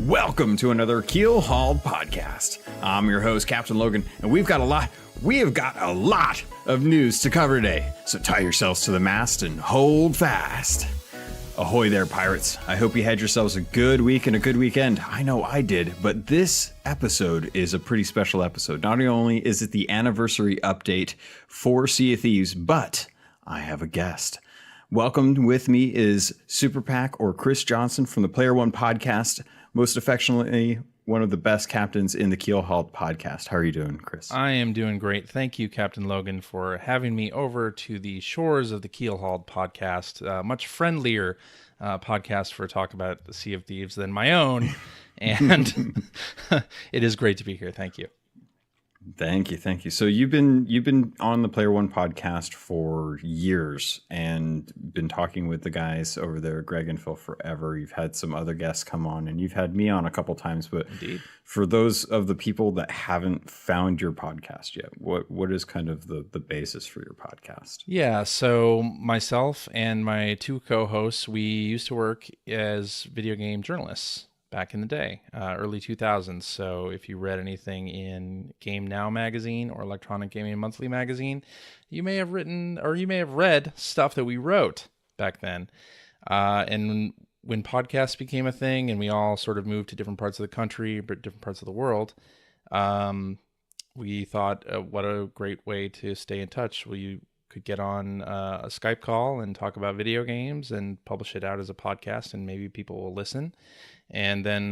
Welcome to another Keelhauled podcast. I'm your host, CaptainLogun, and we have got a lot of news to cover today. So tie yourselves to the mast and hold fast. Ahoy there, pirates. I hope you had yourselves a good week and a good weekend. I know I did, but this episode is a pretty special episode. Not only is it the anniversary update for Sea of Thieves, but I have a guest. Welcome with me is Super Pack or Chris Johnson from the Player One podcast, most affectionately one of the best captains in the Keelhauled podcast. How are you doing, Chris? I am doing great. Thank you, Captain Logan, for having me over to the shores of the Keelhauled podcast. Much friendlier podcast for talk about the Sea of Thieves than my own. And it is great to be here. Thank you. Thank you. So you've been on the Player One podcast for years and been talking with the guys over there, Greg and Phil, forever. You've had some other guests come on, and you've had me on a couple times. But Indeed. For those of the people that haven't found your podcast yet, what is kind of the basis for your podcast? Yeah, so myself and my two co-hosts, we used to work as video game journalists back in the day, early 2000s. So if you read anything in Game Now magazine or Electronic Gaming Monthly magazine, you may have written or you may have read stuff that we wrote back then. And when podcasts became a thing and we all sort of moved to different parts of the country, but different parts of the world, we thought, what a great way to stay in touch. Well, you could get on a Skype call and talk about video games and publish it out as a podcast, and maybe people will listen. And then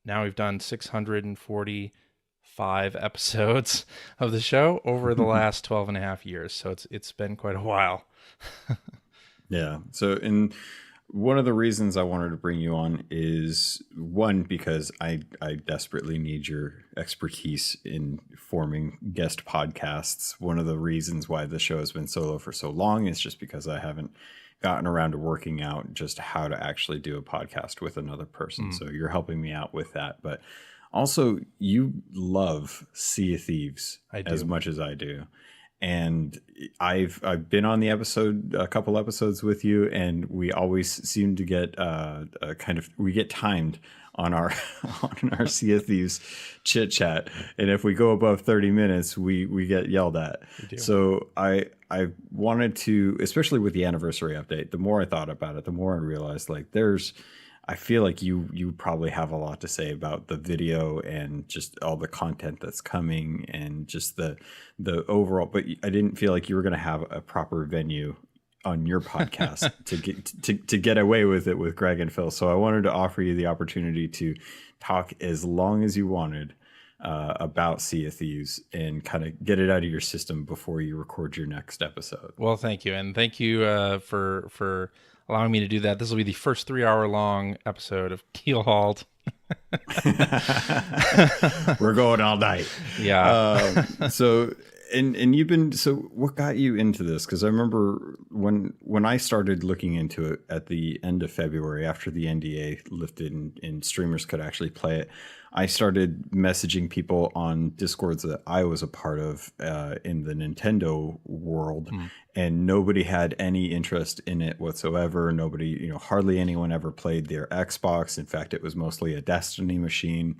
now we've done 645 episodes of the show over the last 12 and a half years. So it's been quite a while. Yeah. So one of the reasons I wanted to bring you on is, one, because I desperately need your expertise in forming guest podcasts. One of the reasons why the show has been solo for so long is just because I haven't gotten around to working out just how to actually do a podcast with another person. So you're helping me out with that. But also, you love Sea of Thieves as much as I do. And I've been on the episode, a couple episodes with you, and we always seem to get we get timed on our Sea of Thieves chit chat, and if we go above 30 minutes, we get yelled at. So I wanted to, especially with the anniversary update, the more I thought about it, the more I realized I feel like you probably have a lot to say about the video and just all the content that's coming and just the overall. But I didn't feel like you were going to have a proper venue on your podcast to get away with it with Greg and Phil. So I wanted to offer you the opportunity to talk as long as you wanted about Sea of Thieves and kind of get it out of your system before you record your next episode. Well, thank you. And thank you for allowing me to do that. This will be the first 3-hour-long episode of Keelhauled. We're going all night. Yeah. So what got you into this? Because I remember when I started looking into it at the end of February, after the NDA lifted and streamers could actually play it, I started messaging people on Discords that I was a part of in the Nintendo world, and nobody had any interest in it whatsoever. Nobody, hardly anyone ever played their Xbox. In fact, it was mostly a Destiny machine.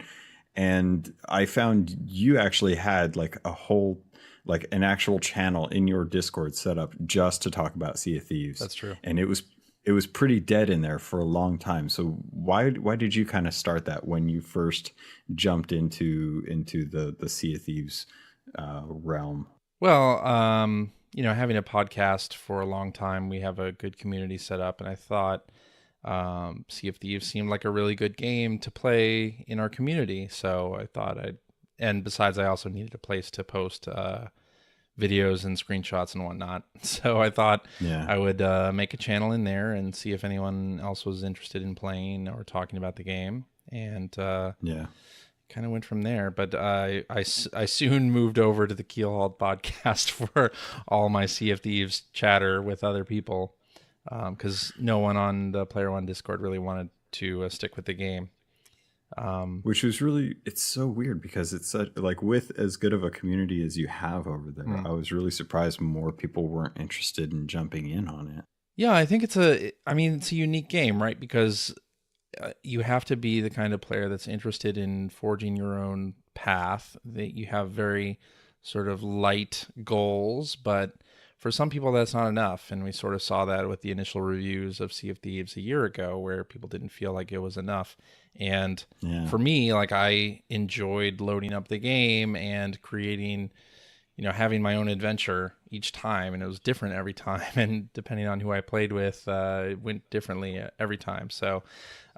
And I found you actually had an actual channel in your Discord set up just to talk about Sea of Thieves. That's true. And it was pretty dead in there for a long time. So why did you kind of start that when you first jumped into the Sea of Thieves realm? Well, having a podcast for a long time, we have a good community set up, and I thought Sea of Thieves seemed like a really good game to play in our community. So I thought and besides, I also needed a place to post videos and screenshots and whatnot. So I thought I would make a channel in there and see if anyone else was interested in playing or talking about the game. And kind of went from there. But I soon moved over to the Keelhauled podcast for all my Sea of Thieves chatter with other people, because no one on the Player One Discord really wanted to stick with the game. Which was it's so weird because it's such, with as good of a community as you have over there, I was really surprised more people weren't interested in jumping in on it. Yeah, I think it's a unique game, right? Because you have to be the kind of player that's interested in forging your own path, that you have very sort of light goals, but for some people that's not enough. And we sort of saw that with the initial reviews of Sea of Thieves a year ago, where people didn't feel like it was enough. And Yeah. for me, like, I enjoyed loading up the game and creating, having my own adventure each time, and it was different every time. And depending on who I played with, it went differently every time. So,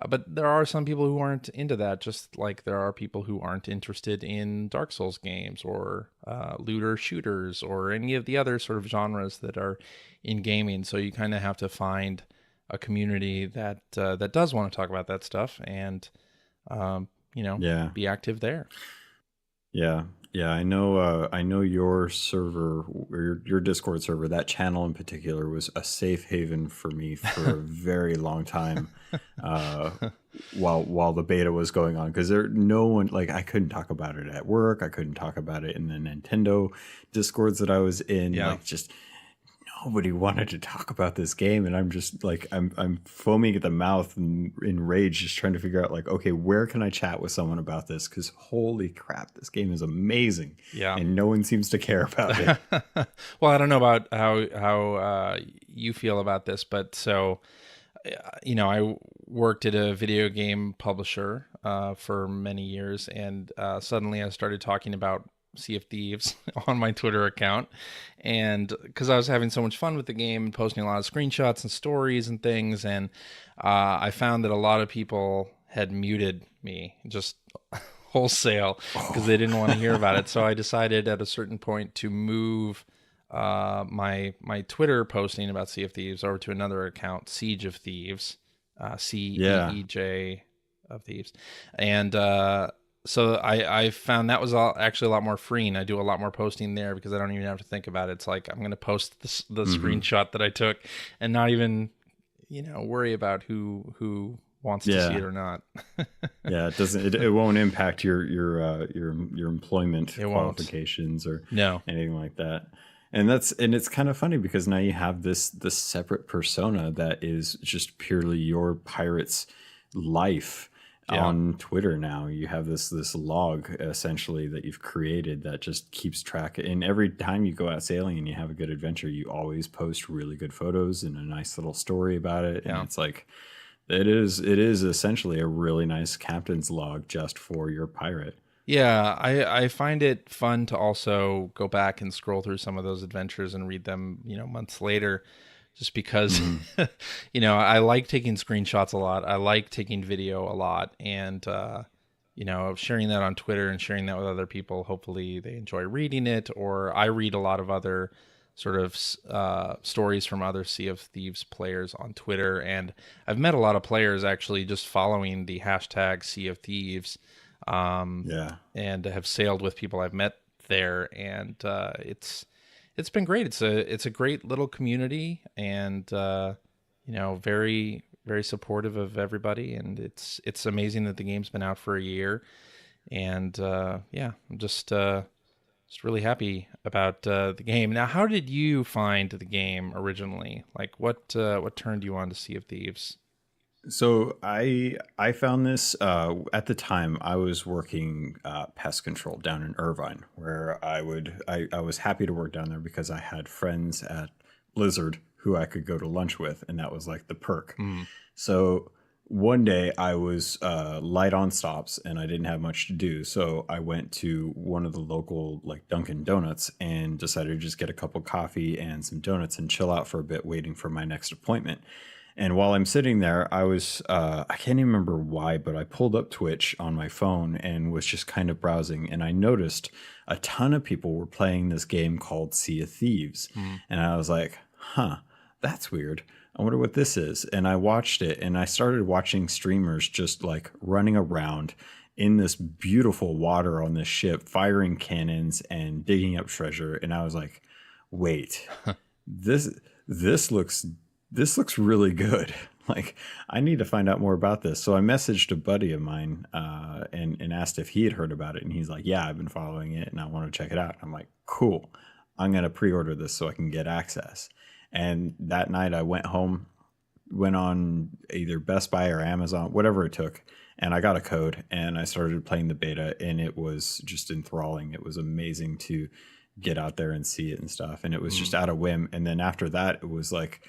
but there are some people who aren't into that, just like there are people who aren't interested in Dark Souls games or looter shooters or any of the other sort of genres that are in gaming. So you kind of have to find a community that that does want to talk about that stuff, and Yeah. be active there. Yeah. Yeah, I know your server, or your Discord server, that channel in particular was a safe haven for me for a very long time, uh, while the beta was going on, because no one, like, I couldn't talk about it at work, I couldn't talk about it in the Nintendo Discords that I was in, Yeah. like, just nobody wanted to talk about this game, and I'm just like, I'm foaming at the mouth and in rage, just trying to figure out, like, okay, where can I chat with someone about this, because holy crap, this game is amazing. Yeah. And no one seems to care about it. Well, I don't know about how you feel about this, but so I worked at a video game publisher for many years, and suddenly I started talking about Sea of Thieves on my Twitter account, and because I was having so much fun with the game and posting a lot of screenshots and stories and things, and I found that a lot of people had muted me just wholesale because they didn't want to hear about it. So I decided at a certain point to move my Twitter posting about Sea of Thieves over to another account, Siege of Thieves, CEEJ of Thieves, and so I found that was actually a lot more freeing. I do a lot more posting there because I don't even have to think about it. It's like I'm going to post the screenshot that I took, and not even worry about who wants to see it or not. Yeah, it won't impact your employment qualifications or anything like that. And it's kind of funny because now you have this separate persona that is just purely your pirate's life on Twitter. Now you have this log essentially that you've created that just keeps track. And every time you go out sailing and you have a good adventure, you always post really good photos and a nice little story about it. And it's like, it is essentially a really nice captain's log just for your pirate. Yeah, I find it fun to also go back and scroll through some of those adventures and read them, months later, just because, I like taking screenshots a lot. I like taking video a lot, and, sharing that on Twitter and sharing that with other people. Hopefully they enjoy reading it, or I read a lot of other sort of stories from other Sea of Thieves players on Twitter. And I've met a lot of players actually just following the hashtag Sea of Thieves. And have sailed with people I've met there, and it's been great. It's a great little community, and very, very supportive of everybody, and it's amazing that the game's been out for a year, and I'm just really happy about the game. Now, how did you find the game originally? Like, what turned you on to Sea of Thieves? So I found this at the time I was working pest control down in Irvine, where I was happy to work down there because I had friends at Blizzard who I could go to lunch with, and that was like the perk. So one day I was light on stops and I didn't have much to do, so I went to one of the local like Dunkin' Donuts and decided to just get a cup of coffee and some donuts and chill out for a bit, waiting for my next appointment. And while I'm sitting there, I was, I can't even remember why, but I pulled up Twitch on my phone and was just kind of browsing. And I noticed a ton of people were playing this game called Sea of Thieves. And I was like, huh, that's weird. I wonder what this is. And I watched it, and I started watching streamers just like running around in this beautiful water on this ship, firing cannons and digging up treasure. And I was like, wait, this looks really good. Like, I need to find out more about this. So I messaged a buddy of mine and asked if he had heard about it. And he's like, yeah, I've been following it and I want to check it out. I'm like, cool. I'm going to pre-order this so I can get access. And that night I went home, went on either Best Buy or Amazon, whatever it took, and I got a code and I started playing the beta, and it was just enthralling. It was amazing to get out there and see it and stuff. And it was just out of whim. And then after that, it was like,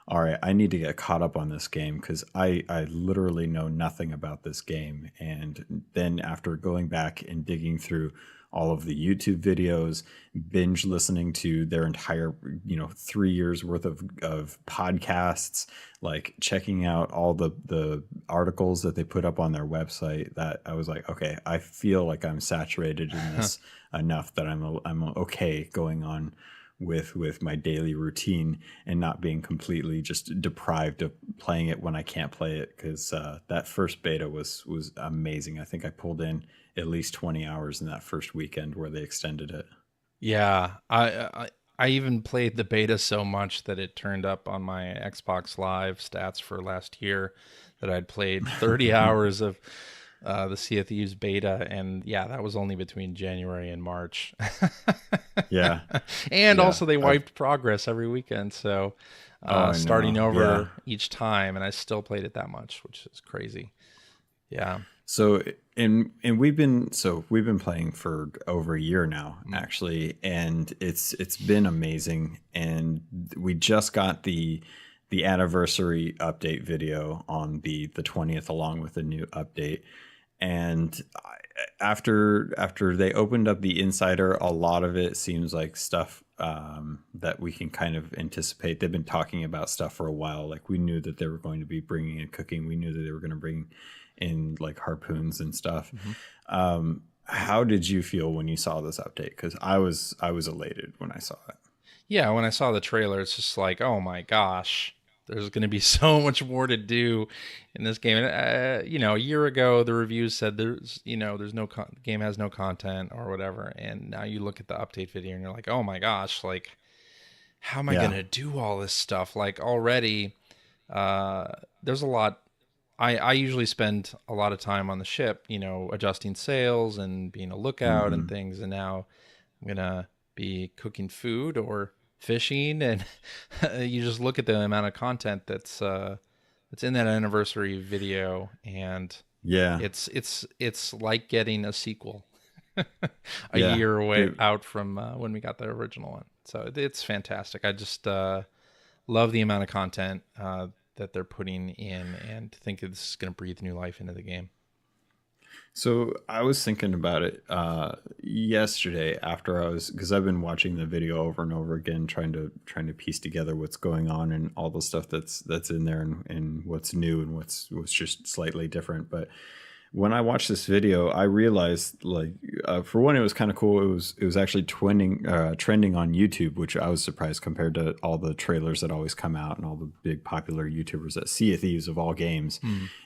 all right, I need to get caught up on this game because I literally know nothing about this game. And then after going back and digging through all of the YouTube videos, binge listening to their entire, 3 years worth of podcasts, like checking out all the articles that they put up on their website, that I was like, okay, I feel like I'm saturated in this enough that I'm okay going on with my daily routine and not being completely just deprived of playing it when I can't play it, because that first beta was amazing. I think I pulled in at least 20 hours in that first weekend where they extended it. Yeah, I even played the beta so much that it turned up on my Xbox Live stats for last year that I'd played 30 hours of the Sea of Thieves beta, and yeah, that was only between January and March. Yeah. And Yeah. also they wiped progress every weekend, so starting over each time, and I still played it that much, which is crazy. Yeah. So we've been playing for over a year now, actually, and it's been amazing. And we just got the anniversary update video on the 20th, along with the new update. And after they opened up the Insider, a lot of it seems like stuff that we can kind of anticipate. They've been talking about stuff for a while. Like, we knew that they were going to be bringing in cooking. We knew that they were going to bring in like harpoons and stuff. How did you feel when you saw this update? Because I was elated when I saw it. Yeah, when I saw the trailer, it's just like, oh my gosh, there's going to be so much more to do in this game. And, a year ago, the reviews said there's no the game has no content or whatever. And now you look at the update video and you're like, oh my gosh, like, how am I going to do all this stuff? Like, already, there's a lot. I usually spend a lot of time on the ship, adjusting sails and being a lookout and things. And now I'm going to be cooking food or fishing, and you just look at the amount of content that's in that anniversary video, and it's like getting a sequel a year away out from when we got the original one. So it's fantastic. I just love the amount of content that they're putting in, and think that this is going to breathe new life into the game. So I was thinking about it yesterday after because I've been watching the video over and over again, trying to piece together what's going on and all the stuff that's in there, and what's new and what's just slightly different. But when I watched this video, I realized, like, for one, it was kind of cool. It was actually trending on YouTube, which I was surprised compared to all the trailers that always come out and all the big popular YouTubers. That Sea of Thieves of all games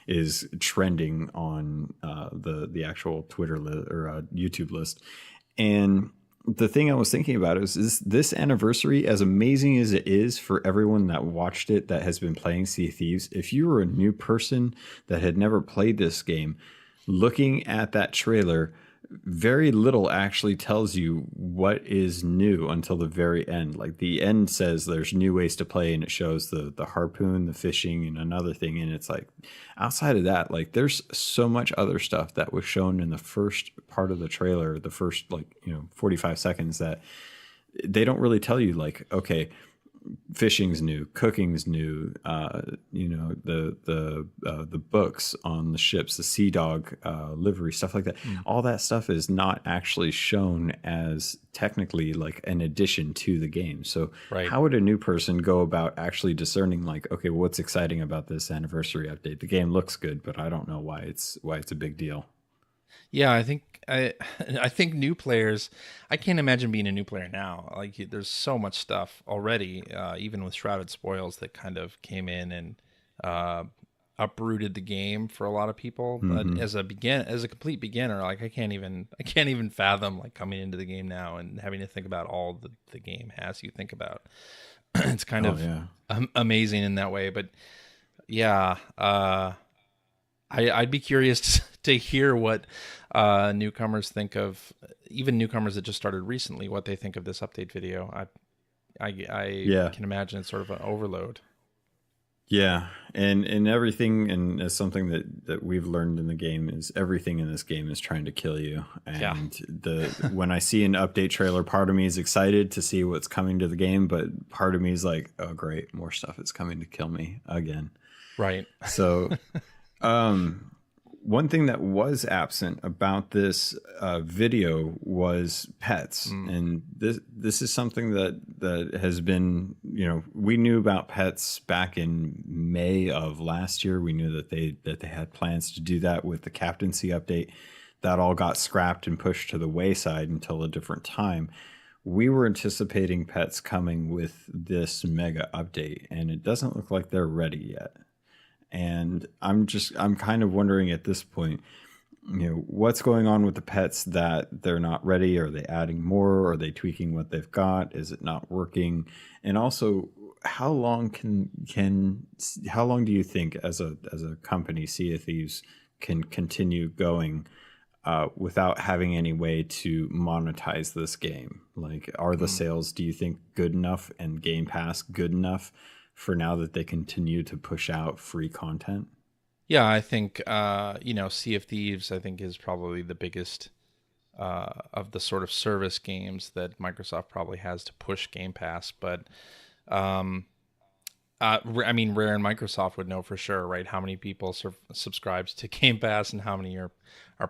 is trending on the actual Twitter or YouTube list. And the thing I was thinking about is this anniversary, as amazing as it is for everyone that watched it that has been playing Sea of Thieves, if you were a new person that had never played this game, looking at that trailer, very little actually tells you what is new until the very end. Like, the end says there's new ways to play, and it shows the harpoon, the fishing, and another thing. And it's like, outside of that, like, there's so much other stuff that was shown in the first part of the trailer, the first 45 seconds, that they don't really tell you, like, okay, fishing's new, cooking's new, the books on the ships, the Sea Dog livery, stuff like that. All that stuff is not actually shown as technically like an addition to the game. So how would a new person go about actually discerning, like, okay, what's exciting about this anniversary update? The game looks good, but I don't know why it's a big deal. Yeah, I think new players, I can't imagine being a new player now. Like, there's so much stuff already, even with Shrouded Spoils, that kind of came in and uprooted the game for a lot of people. But as a complete beginner, like, I can't even fathom, like, coming into the game now and having to think about all the game has you think about. It's kind of amazing in that way. But yeah, I'd be curious to hear what newcomers think of, even newcomers that just started recently, what they think of this update video. I can imagine it's sort of an overload. Yeah, and everything, and as something that we've learned in the game is everything in this game is trying to kill you. And when I see an update trailer, part of me is excited to see what's coming to the game, but part of me is like, oh great, more stuff is coming to kill me again. Right. So, one thing that was absent about this video was pets, and this is something that has been, we knew about pets back in May of last year. We knew that they had plans to do that with the captaincy update. That all got scrapped and pushed to the wayside until a different time. We were anticipating pets coming with this mega update, and it doesn't look like they're ready yet. And I'm kind of wondering at this point, what's going on with the pets that they're not ready? Are they adding more? Are they tweaking what they've got? Is it not working? And also, how long do you think as a company, Sea of Thieves can continue going without having any way to monetize this game? Like, are the sales, do you think, good enough, and Game Pass good enough for now that they continue to push out free content? Yeah, I think, Sea of Thieves, I think, is probably the biggest of the sort of service games that Microsoft probably has to push Game Pass. But, Rare and Microsoft would know for sure, right? How many people subscribes to Game Pass and how many are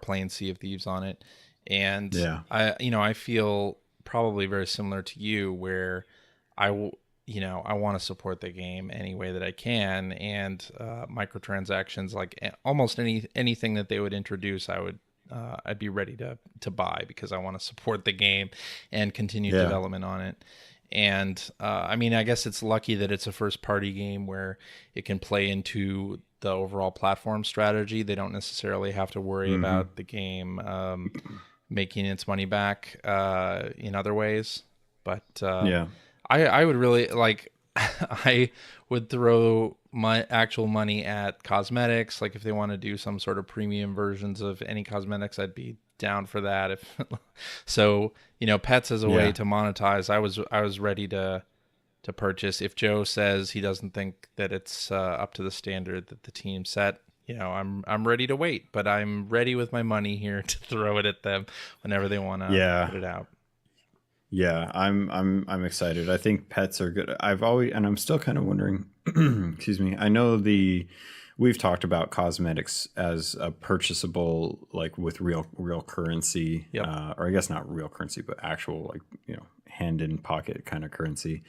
playing Sea of Thieves on it. And, I feel probably very similar to you, where I want to support the game any way that I can, and microtransactions, like almost anything that they would introduce, I'd be ready to buy, because I want to support the game and continue development on it. And I guess it's lucky that it's a first party game where it can play into the overall platform strategy. They don't necessarily have to worry about the game making its money back in other ways. But I would really I would throw my actual money at cosmetics. Like, if they want to do some sort of premium versions of any cosmetics, I'd be down for that. So, pets as a way to monetize, I was ready to purchase. If Joe says he doesn't think that it's up to the standard that the team set, I'm ready to wait, but I'm ready with my money here to throw it at them whenever they want to put it out. Yeah, I'm excited. I think pets are good. I'm still kind of wondering, excuse me. I know we've talked about cosmetics as a purchasable, like with real currency, or I guess not real currency, but actual, like, hand in pocket kind of currency,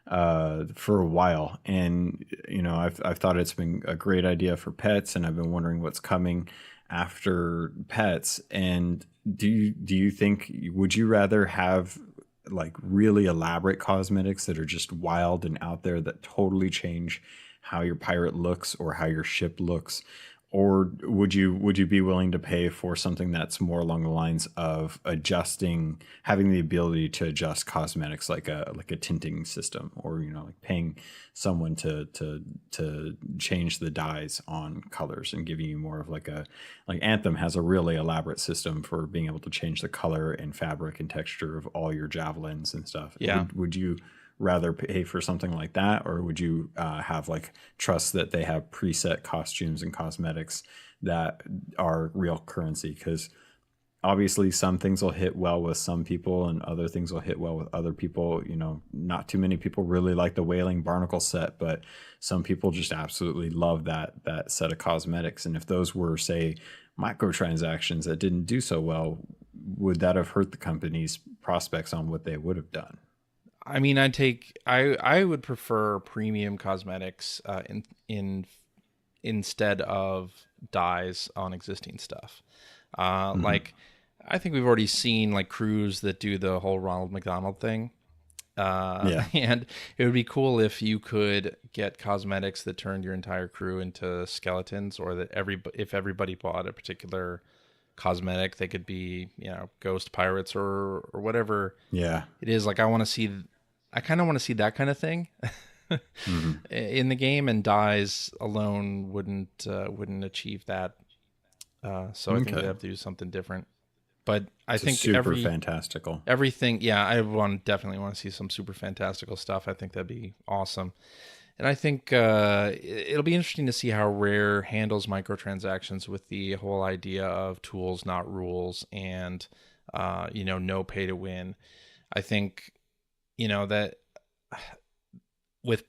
for a while. And, I've thought it's been a great idea for pets, and I've been wondering what's coming after pets. And do you think, would you rather have like really elaborate cosmetics that are just wild and out there that totally change how your pirate looks or how your ship looks? Or would you be willing to pay for something that's more along the lines of having the ability to adjust cosmetics, like a tinting system, or like paying someone to change the dyes on colors and giving you more of like Anthem has a really elaborate system for being able to change the color and fabric and texture of all your javelins and stuff. Yeah. Would you rather pay for something like that, or would you have trust that they have preset costumes and cosmetics that are real currency? Because obviously some things will hit well with some people and other things will hit well with other people. Not too many people really like the Wailing Barnacle set, but some people just absolutely love that set of cosmetics. And if those were, say, microtransactions that didn't do so well, would that have hurt the company's prospects on what they would have done? I would prefer premium cosmetics instead of dyes on existing stuff. Like, I think we've already seen like crews that do the whole Ronald McDonald thing. And it would be cool if you could get cosmetics that turned your entire crew into skeletons, or that if everybody bought a particular cosmetic, they could be, ghost pirates or whatever. Yeah, it is. Like, I kind of want to see that kind of thing in the game, and dyes alone wouldn't achieve that. So I think they have to do something different. But I think super fantastical. Everything, I definitely want to see some super fantastical stuff. I think that'd be awesome. And I think it'll be interesting to see how Rare handles microtransactions with the whole idea of tools, not rules, and no pay to win. I think that with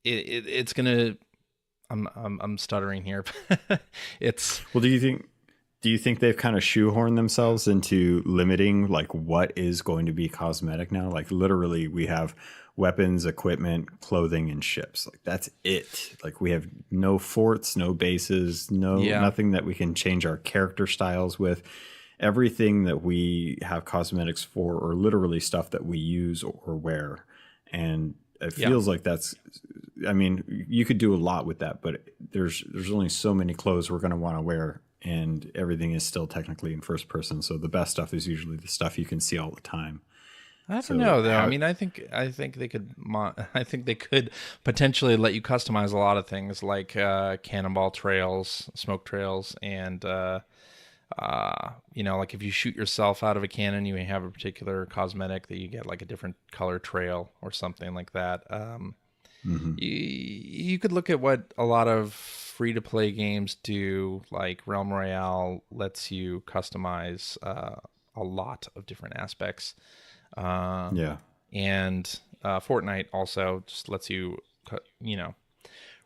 it's gonna. I'm stuttering here. It's Well, do you think they've kind of shoehorned themselves into limiting like what is going to be cosmetic now? Like literally we have weapons, equipment, clothing, and ships. Like that's it. Like we have no forts, no bases, yeah, nothing that we can change our character styles with. Everything that we have cosmetics for or literally stuff that we use or wear. And it yeah. feels like that's, I mean, you could do a lot with that, but there's only so many clothes we're going to want to wear, and everything is still technically in first person. So the best stuff is usually the stuff you can see all the time. I don't So know though. I how, mean, I think they could I think they could potentially let you customize a lot of things like cannonball trails, smoke trails, and like if you shoot yourself out of a cannon, you may have a particular cosmetic that you get like a different color trail or something like that. mhm. You could look at what a lot of free to play games do, like Realm Royale lets you customize a lot of different aspects. Uh, Yeah. and Fortnite also just lets you,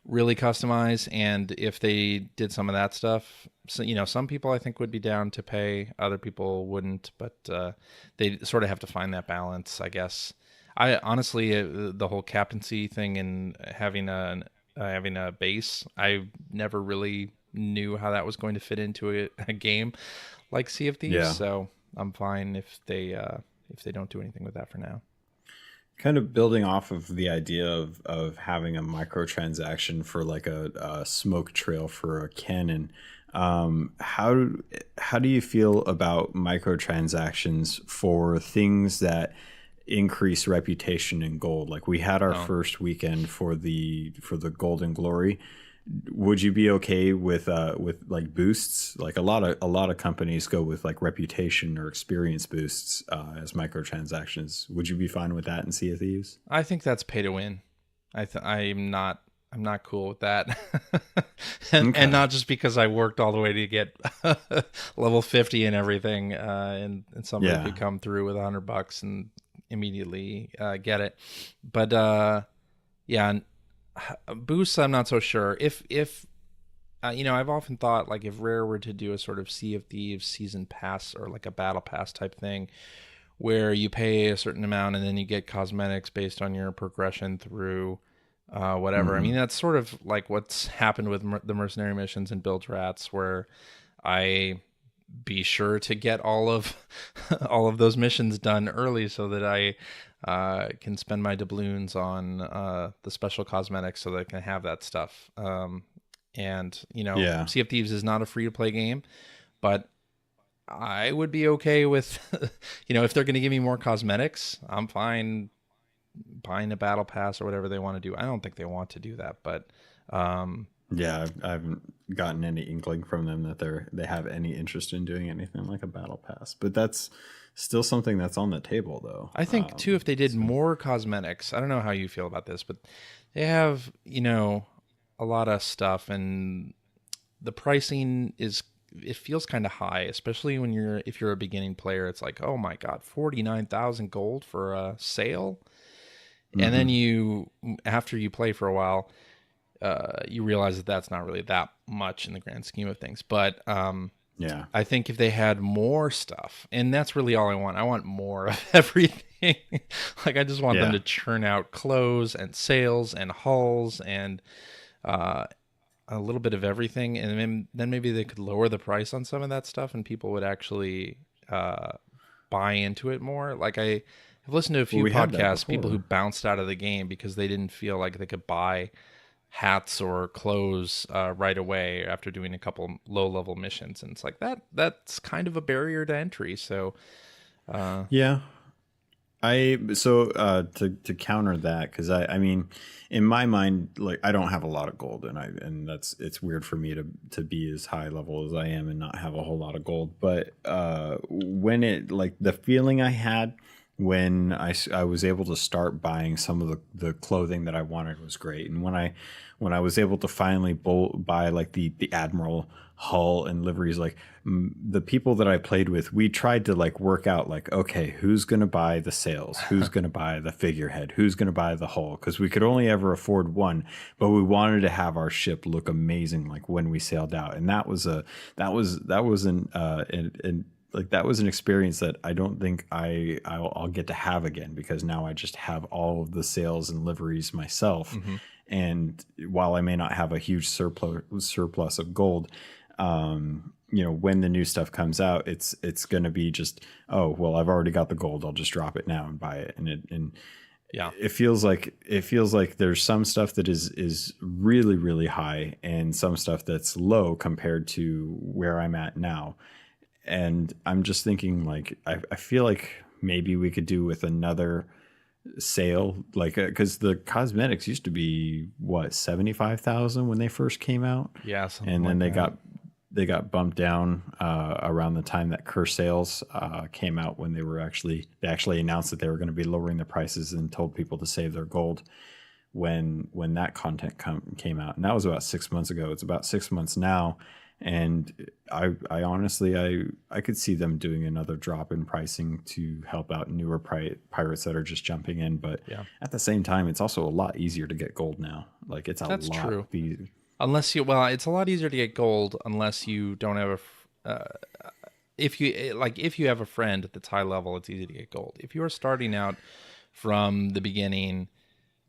really customize. And if they did some of that stuff, so, some people I think would be down to pay, other people wouldn't, but they sort of have to find that balance, I guess. I honestly, the whole captaincy thing and having a base, I never really knew how that was going to fit into a game like Sea of Thieves. Yeah. So I'm fine if they don't do anything with that for now. Kind of building off of the idea of having a microtransaction for like a smoke trail for a cannon. How do you feel about microtransactions for things that increase reputation and gold? Like we had our Oh, first weekend for the Golden Glory. Would you be okay with like boosts? Like a lot of companies go with like reputation or experience boosts as microtransactions. Would you be fine with that in Sea of Thieves? I think that's pay to win. I'm not cool with that. And Okay. not just because I worked all the way to get level 50 and everything, and somebody Yeah. could come through with $100 and immediately get it. But yeah, boosts I'm not so sure. If I've often thought like if Rare were to do a sort of Sea of Thieves season pass or like a battle pass type thing, where you pay a certain amount and then you get cosmetics based on your progression through whatever. I Hmm. mean, that's sort of like what's happened with the mercenary missions and build rats, where I be sure to get all of all of those missions done early so that I can spend my doubloons on the special cosmetics so that I can have that stuff. And Yeah. Sea of Thieves is not a free to play game, but I would be okay with, if they're going to give me more cosmetics, I'm fine buying a battle pass or whatever they want to do. I don't think they want to do that, but um, Yeah. I haven't gotten any inkling from them that they have any interest in doing anything like a battle pass. But that's still something that's on the table, though. I think too, if they did So more cosmetics, I don't know how you feel about this, but they have, a lot of stuff and the pricing it feels kind of high, especially if you're a beginning player. It's like, oh my God, 49,000 gold for a sale. And then hmm. after you play for a while, you realize that that's not really that much in the grand scheme of things. But Yeah. I think if they had more stuff, and that's really all I want more of everything. Like I just want them Yeah. to churn out clothes and sails and hulls and uh, a little bit of everything, and then maybe they could lower the price on some of that stuff, and people would actually uh, buy into it more. Like I have listened to a Well, few we had that podcasts, people who before. bounced out of the game because they didn't feel like they could buy hats or clothes right away after doing a couple low level missions, and it's like that's kind of a barrier to entry. So uh, Yeah. To counter that, because I mean, in my mind, like I don't have a lot of gold, and it's weird for me to be as high level as I am and not have a whole lot of gold. But when it like the feeling I had when I was able to start buying some of the clothing that I wanted was great. And when I was able to finally buy like the Admiral hull and liveries, like the people that I played with, we tried to like work out like, okay, who's going to buy the sails? Who's going to buy the figurehead? Who's going to buy the hull? Because we could only ever afford one, but we wanted to have our ship look amazing like when we sailed out. And that was like that was an experience that I don't think I'll get to have again, because now I just have all of the sails and liveries myself. And while I may not have a huge surplus of gold, when the new stuff comes out, it's going to be just, oh, well, I've already got the gold. I'll just drop it now and buy it. And Yeah. it feels like there's some stuff that is really, really high and some stuff that's low compared to where I'm at now. And I'm just thinking, like, I feel like maybe we could do with another sale, like, because the cosmetics used to be what, 75,000 when they first came out. Yeah. And then they got bumped down around the time that Curse Sales came out, when they actually announced that they were going to be lowering the prices and told people to save their gold when that content came out. And that was about 6 months ago. It's about 6 months now. And I honestly, I could see them doing another drop in pricing to help out newer pirates that are just jumping in. But at the same time, it's also a lot easier to get gold now. Like, it's That's lot true. easier. It's a lot easier to get gold unless you don't have if you have a friend that's high level, it's easy to get gold. If you are starting out from the beginning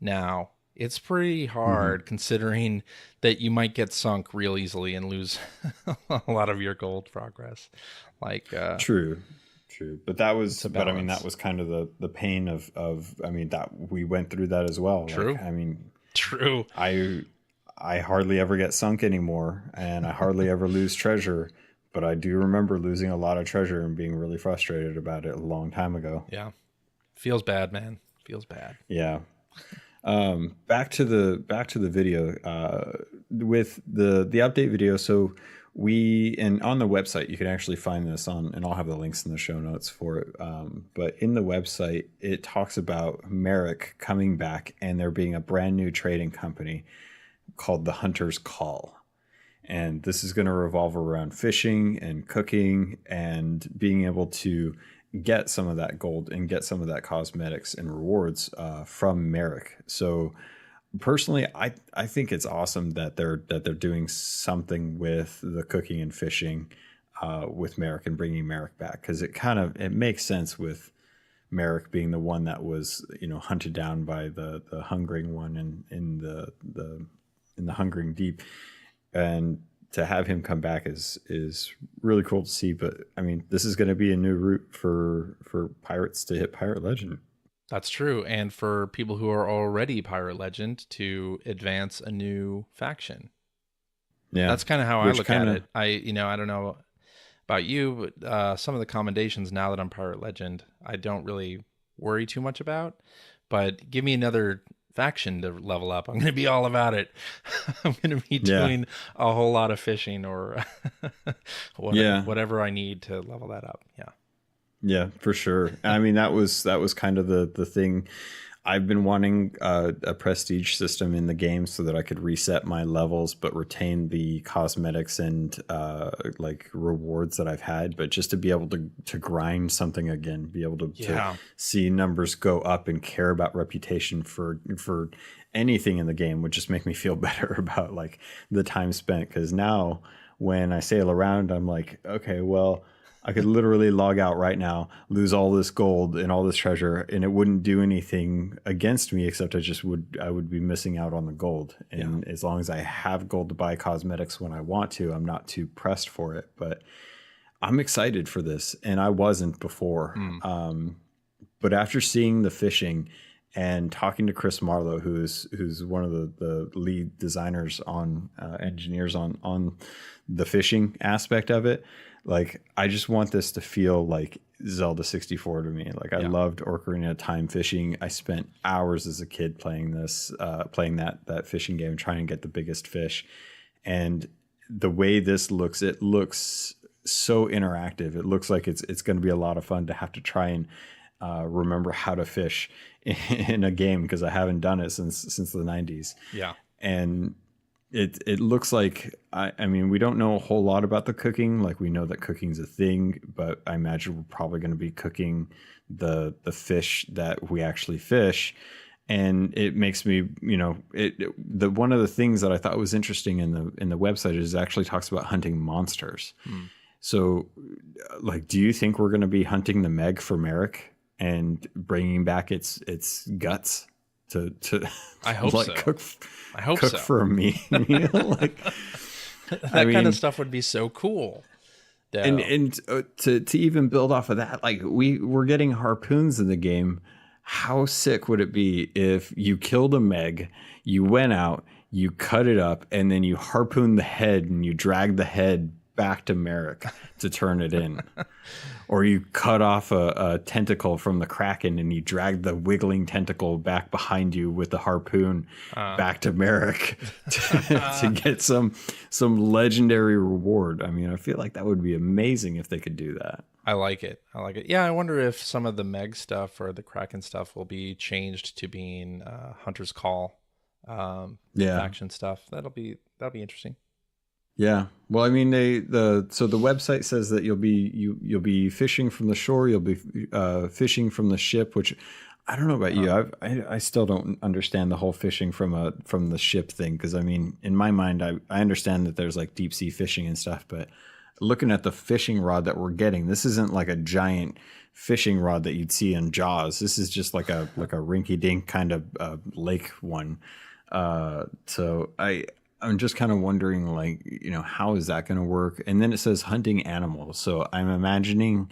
now, it's pretty hard, considering that you might get sunk real easily and lose a lot of your gold progress. Like, True. But that was, that was kind of the pain of, that we went through that as well. True. Like, true. I hardly ever get sunk anymore, and I hardly ever lose treasure, but I do remember losing a lot of treasure and being really frustrated about it a long time ago. Yeah. Feels bad, man. Feels bad. Yeah. Back to the video, with the update video. So and on the website, you can actually find this and I'll have the links in the show notes for it. But in the website, it talks about Merrick coming back and there being a brand new trading company called the Hunter's Call. And this is going to revolve around fishing and cooking and being able to get some of that gold and get some of that cosmetics and rewards from Merrick. So personally, I think it's awesome that they're doing something with the cooking and fishing with Merrick and bringing Merrick back, because it makes sense with Merrick being the one that was hunted down by the hungering one in the hungering deep, and to have him come back is really cool to see. But this is going to be a new route for pirates to hit Pirate Legend. That's true. And for people who are already Pirate Legend to advance a new faction. Yeah. That's kind of how I look at it. I don't know about you, but some of the commendations now that I'm Pirate Legend, I don't really worry too much about. But give me another faction to level up, I'm going to be all about it. I'm going to be doing a whole lot of fishing or whatever I need to level that up. Yeah, for sure. That was kind of the thing. I've been wanting a prestige system in the game so that I could reset my levels but retain the cosmetics and like rewards that I've had, but just to be able to grind something again, be able to see numbers go up and care about reputation for anything in the game would just make me feel better about like the time spent. Because now when I sail around, I'm like, okay, well, I could literally log out right now, lose all this gold and all this treasure, and it wouldn't do anything against me, except I would be missing out on the gold. And as long as I have gold to buy cosmetics when I want to, I'm not too pressed for it. But I'm excited for this, and I wasn't before. But after seeing the fishing and talking to Chris Marlowe, who's one of the lead designers on engineers on the fishing aspect of it, like, I just want this to feel like Zelda 64 to me. Like, I loved Ocarina of Time fishing. I spent hours as a kid playing that fishing game, trying to get the biggest fish. And the way this looks, it looks so interactive. It looks like it's going to be a lot of fun to have to try and remember how to fish in a game because I haven't done it since the 90s. Yeah. And it looks like I mean, we don't know a whole lot about the cooking. Like, we know that cooking's a thing, but I imagine we're probably going to be cooking the fish that we actually fish. And it makes me, the one of the things that I thought was interesting in the website is it actually talks about hunting monsters. So, like, do you think we're going to be hunting the Meg for Merrick and bringing back its guts to I hope like so. I hope cook so. for a meal? Like, that I mean, kind of stuff would be so cool. Though. And to even build off of that, like, we're getting harpoons in the game. How sick would it be if you killed a Meg, you went out, you cut it up, and then you harpooned the head and you dragged the head back to Merrick to turn it in? Or you cut off a tentacle from the Kraken and you drag the wiggling tentacle back behind you with the harpoon back to Merrick to get some legendary reward. I mean, I feel like that would be amazing if they could do that. I like it. Yeah, I wonder if some of the Meg stuff or the Kraken stuff will be changed to being Hunter's Call faction stuff. That'll be interesting. Yeah. Well, I mean, so the website says that you'll be fishing from the shore, you'll be fishing from the ship, which I don't know about you. I still don't understand the whole fishing from the ship thing, because I mean, in my mind, I understand that there's like deep sea fishing and stuff, but looking at the fishing rod that we're getting, this isn't like a giant fishing rod that you'd see in Jaws. This is just like a rinky-dink kind of lake one. So I'm just kind of wondering, like, how is that going to work? And then it says hunting animals. So I'm imagining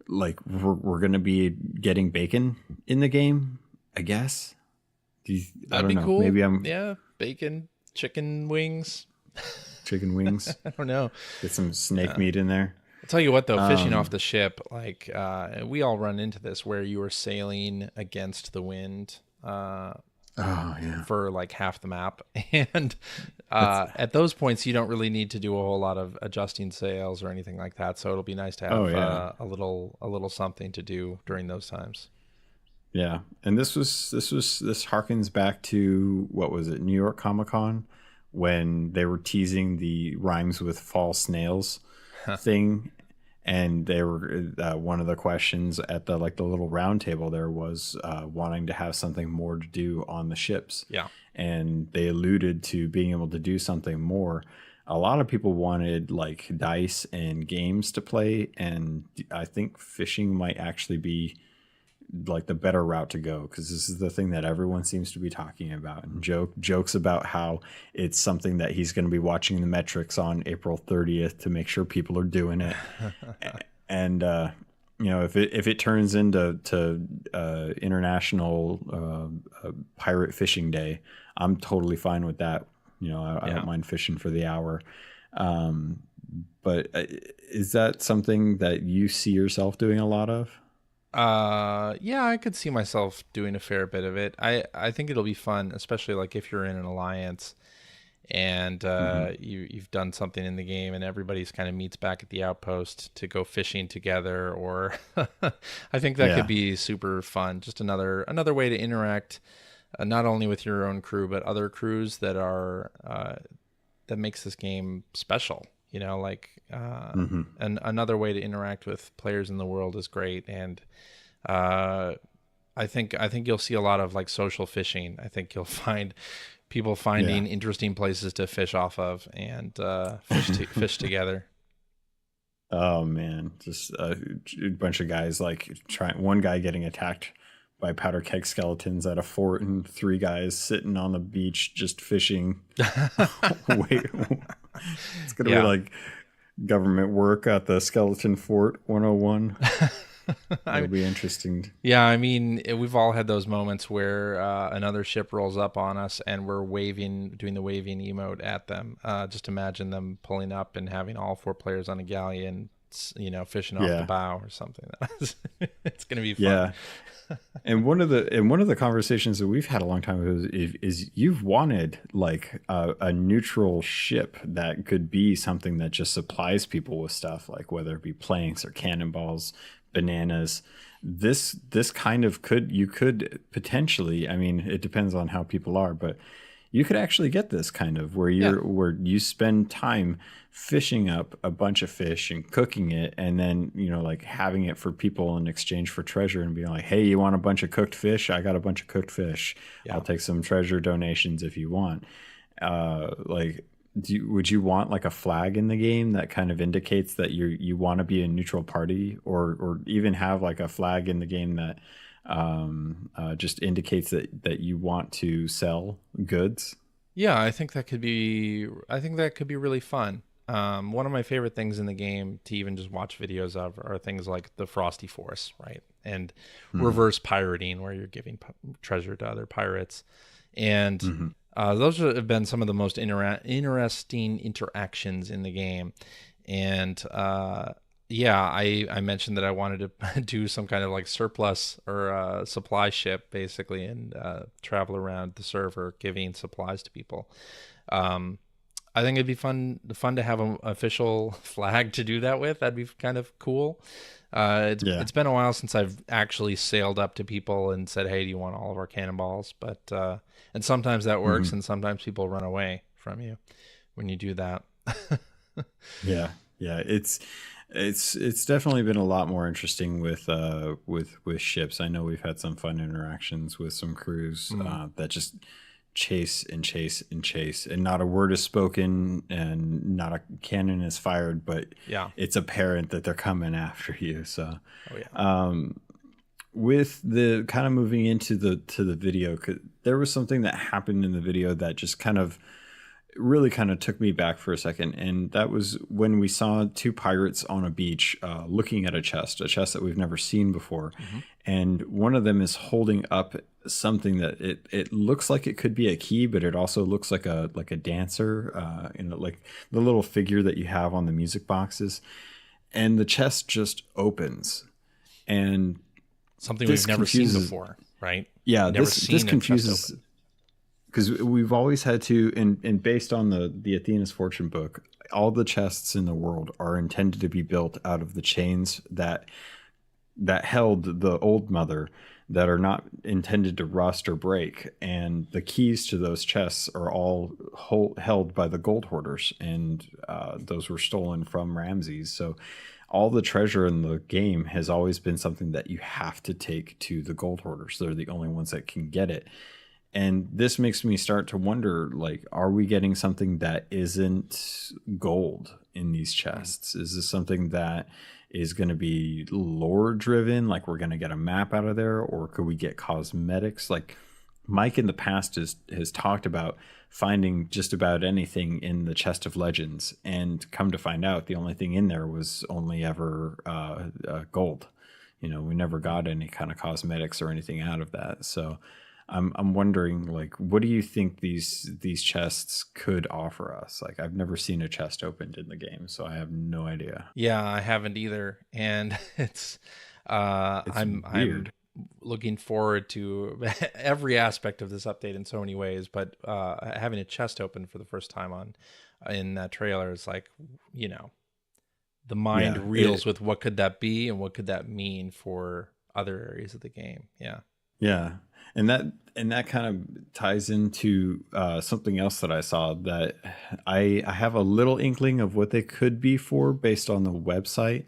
like we're going to be getting bacon in the game, I guess. That'd be cool. Maybe bacon, chicken wings. Chicken wings. I don't know. Get some snake meat in there. I'll tell you what, though, fishing off the ship, like we all run into this where you are sailing against the wind. For like half the map, and at those points you don't really need to do a whole lot of adjusting sails or anything like that, so it'll be nice to have a little something to do during those times. Yeah. And this harkens back to, what was it, New York Comic-Con, when they were teasing the rhymes with fall snails thing. And they were one of the questions at the little round table there was wanting to have something more to do on the ships. Yeah. And they alluded to being able to do something more. A lot of people wanted like dice and games to play, and I think fishing might actually be like the better route to go, because this is the thing that everyone seems to be talking about, and jokes about how it's something that he's going to be watching the metrics on April 30th to make sure people are doing it. And if it turns into international pirate fishing day, I'm totally fine with that. I don't mind fishing for the hour. But is that something that you see yourself doing a lot of? Yeah, I could see myself doing a fair bit of it. I think it'll be fun, especially like if you're in an alliance and you've done something in the game and everybody's kind of meets back at the outpost to go fishing together, or I think that could be super fun. Just another way to interact, not only with your own crew but other crews that are that makes this game special. And another way to interact with players in the world is great. And I think you'll see a lot of like social fishing. I think you'll find people finding interesting places to fish off of and fish together. Oh man, just a bunch of guys one guy getting attacked by powder keg skeletons at a fort, and 3 guys sitting on the beach just fishing. Wait, it's gonna be like government work at the skeleton fort 101. It'll be interesting. Yeah, I mean, we've all had those moments where another ship rolls up on us and we're doing the waving emote at them. Just imagine them pulling up and having all 4 players on a galleon, fishing off the bow or something. It's gonna be fun. Yeah. And one of the conversations that we've had a long time ago is you've wanted like a neutral ship that could be something that just supplies people with stuff, like whether it be planks or cannonballs, bananas. This kind of you could potentially, I mean, it depends on how people are, but you could actually get this kind of Yeah. where you spend time fishing up a bunch of fish and cooking it, and then like having it for people in exchange for treasure, and being like, hey, you want a bunch of cooked fish? I got a bunch of cooked fish. Yeah. I'll take some treasure donations if you want. Like, would you want like a flag in the game that kind of indicates that you want to be a neutral party, or even have like a flag in the game that just indicates that you want to sell goods? Yeah, I think that could be really fun. One of my favorite things in the game to even just watch videos of are things like the Frosty Force, right? And Hmm. reverse pirating, where you're giving treasure to other pirates. And Hmm. those have been some of the most interesting interactions in the game. And yeah, I mentioned that I wanted to do some kind of like surplus or supply ship, basically, and travel around the server giving supplies to people. Um, I think it'd be fun to have an official flag to do that with. That'd be kind of cool. Yeah. It's been a while since I've actually sailed up to people and said, "Hey, do you want all of our cannonballs?" But and sometimes that works, Hmm. and sometimes people run away from you when you do that. Yeah. Yeah. It's definitely been a lot more interesting with ships. I know we've had some fun interactions with some crews Mm, that just chase and chase and chase, and not a word is spoken and not a cannon is fired, but yeah. it's apparent that they're coming after you. So Oh yeah. um, with the kind of moving into the video, 'cause there was something that happened in the video that just kind of really kind of took me back for a second, and that was when we saw two pirates on a beach looking at a chest that we've never seen before, Hmm. and one of them is holding up something that it looks like it could be a key, but it also looks like a dancer, like the little figure that you have on the music boxes, and the chest just opens, and Something this we've never seen confuses. before, right? Yeah, Never this seen a chest confuses, open. because we've always had to, and based on the Athena's Fortune book, all the chests in the world are intended to be built out of the chains that held the old mother, that are not intended to rust or break, and the keys to those chests are all held by the gold hoarders, and those were stolen from Ramses. So all the treasure in the game has always been something that you have to take to the gold hoarders. They're the only ones that can get it, and this makes me start to wonder, like, are we getting something that isn't gold in these Mm. chests? Is this something that is going to be lore driven, like we're going to get a map out of there, or could we get cosmetics? Like Mike in the past has talked about finding just about anything in the chest of legends, and come to find out the only thing in there was only ever gold. We never got any kind of cosmetics or anything out of that. So I'm wondering, like, what do you think these chests could offer us? Like, I've never seen a chest opened in the game, so I have no idea. Yeah, I haven't either, and it's It's I'm weird. looking forward to every aspect of this update in so many ways. But having a chest open for the first time on in that trailer is like, you know, the mind Yeah, reels with what could that be and what could that mean for other areas of the game. Yeah. yeah, and that kind of ties into something else that I saw, that I have a little inkling of what they could be for based on the website.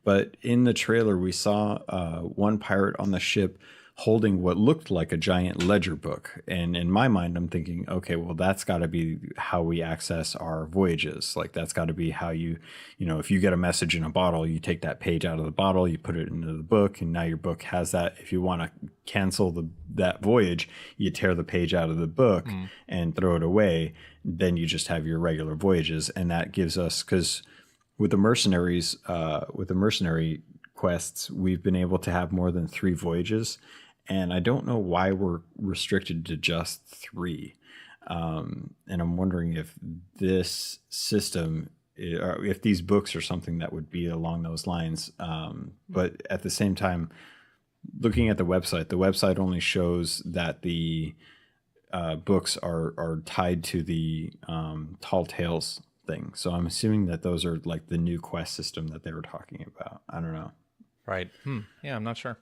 But in the trailer, we saw one pirate on the ship holding what looked like a giant ledger book. And in my mind, I'm thinking, okay, well, that's got to be how we access our voyages. Like, that's got to be how if you get a message in a bottle, you take that page out of the bottle, you put it into the book, and now your book has that. If you want to cancel that voyage, you tear the page out of the book Mm. and throw it away. Then you just have your regular voyages. And that gives us, because with the mercenary quests, we've been able to have more than 3 voyages, and I don't know why we're restricted to just 3. And I'm wondering if this system, or if these books are something that would be along those lines. But at the same time, looking at the website only shows that the books are tied to the Tall Tales thing. So I'm assuming that those are like the new quest system that they were talking about. I don't know. Right. Yeah, I'm not sure.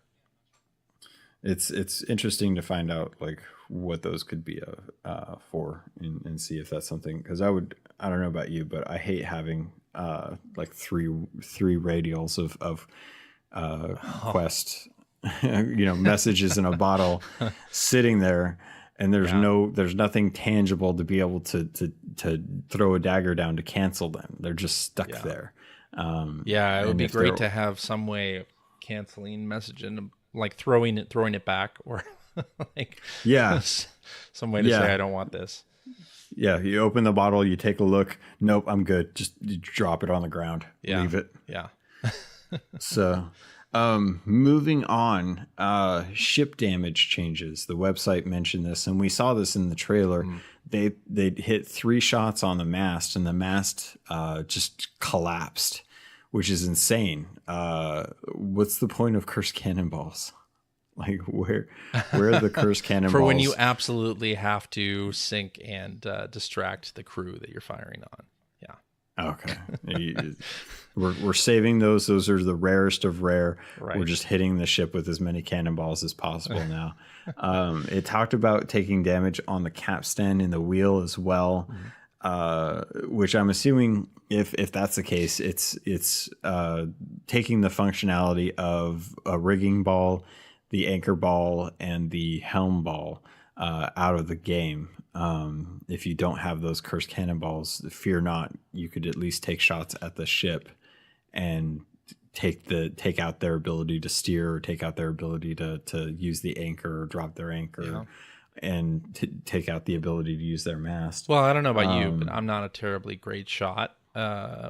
It's interesting to find out like what those could be for, and see if that's something, because I don't know about you, but I hate having like three radials of quest messages in a bottle sitting there, and there's nothing tangible to be able to throw a dagger down to cancel them. They're just stuck there. It would be great to have some way of canceling messaging, like throwing it back, or like some way to say I don't want this. Yeah, you open the bottle, you take a look. Nope, I'm good. Just you drop it on the ground. Leave it. Yeah. So, moving on, ship damage changes. The website mentioned this, and we saw this in the trailer. They hit 3 shots on the mast, and the mast just collapsed, which is insane. What's the point of cursed cannonballs? Like where are the cursed cannonballs? For when you absolutely have to sink and distract the crew that you're firing on. Yeah. Okay. We're saving those. Those are the rarest of rare. Right. We're just hitting the ship with as many cannonballs as possible now. It talked about taking damage on the capstan and the wheel as well, which I'm assuming if that's the case, it's taking the functionality of a rigging ball, the anchor ball, and the helm ball out of the game. If you don't have those cursed cannonballs, fear not. You could at least take shots at the ship and take out their ability to steer, or take out their ability to use the anchor or drop their anchor, and take out the ability to use their mast. Well, I don't know about you, but I'm not a terribly great shot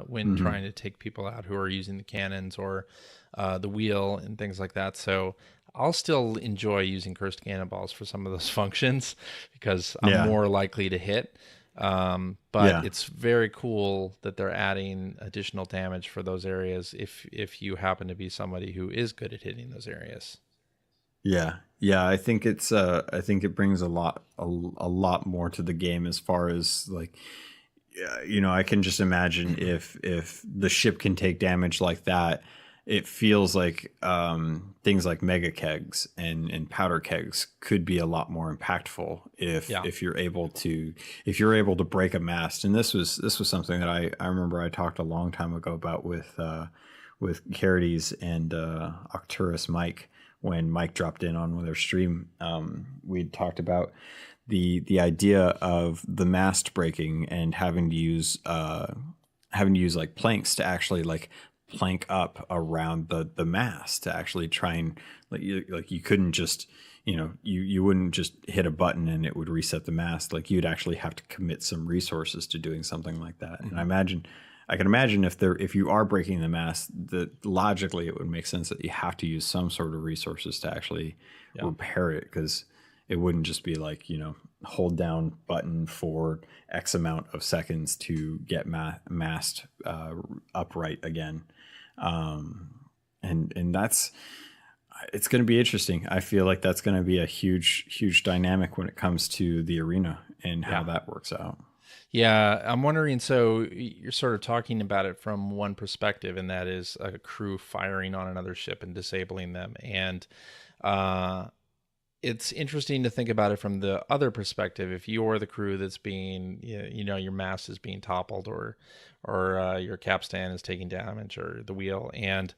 when trying to take people out who are using the cannons or the wheel and things like that. So I'll still enjoy using cursed cannonballs for some of those functions because I'm more likely to hit. But it's very cool that they're adding additional damage for those areas if you happen to be somebody who is good at hitting those areas. Yeah. I think it's I think it brings a lot more to the game, as far as like, I can just imagine if the ship can take damage like that. It feels like things like mega kegs and powder kegs could be a lot more impactful if you're able to break a mast. And this was something that I remember I talked a long time ago about with Carides and Octurus Mike, when Mike dropped in on their stream. We talked about the idea of the mast breaking and having to use like planks to actually like plank up around the mast to actually try and like you couldn't just you wouldn't just hit a button and it would reset the mast. Like you'd actually have to commit some resources to doing something like that. And I can imagine if you are breaking the mast, that logically it would make sense that you have to use some sort of resources to actually repair it, because it wouldn't just be like, hold down button for X amount of seconds to get mast upright again. And it's going to be interesting. I feel like that's going to be a huge dynamic when it comes to the arena and how that works out. Yeah, I'm wondering, so you're sort of talking about it from one perspective, and that is a crew firing on another ship and disabling them. And it's interesting to think about it from the other perspective. If you're the crew that's being, your mast is being toppled, or your capstan is taking damage, or the wheel, and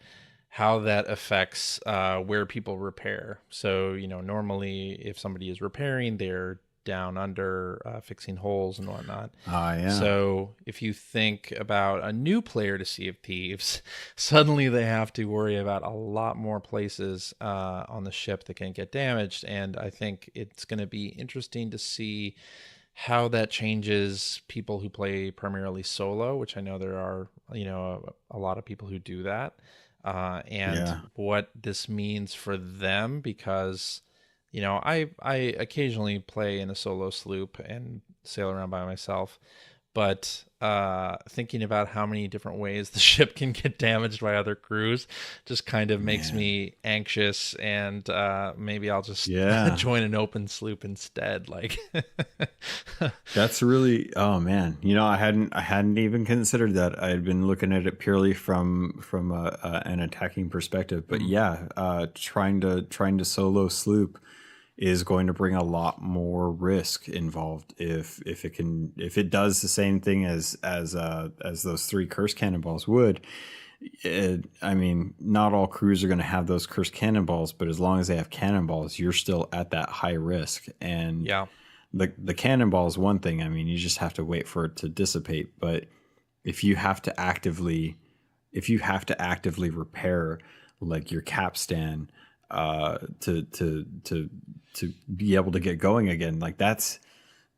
how that affects where people repair. So, normally if somebody is repairing, they're down under fixing holes and whatnot. So if you think about a new player to Sea of Thieves, suddenly they have to worry about a lot more places on the ship that can get damaged. And I think it's going to be interesting to see how that changes people who play primarily solo, which I know there are, a lot of people who do that, and what this means for them, because I occasionally play in a solo sloop and sail around by myself, but thinking about how many different ways the ship can get damaged by other crews just kind of makes Man. me anxious, and maybe I'll just Yeah. join an open sloop instead. Like, That's really, oh man, I hadn't even considered that. I had been looking at it purely from an attacking perspective. But Mm. yeah, trying to solo sloop is going to bring a lot more risk involved if it does the same thing as those three curse cannonballs would. I mean, not all crews are going to have those cursed cannonballs, but as long as they have cannonballs, you're still at that high risk. And Yeah. the cannonball is one thing. I mean, you just have to wait for it to dissipate. But if you have to actively, if you have to actively repair like your capstan to be able to get going again, like that's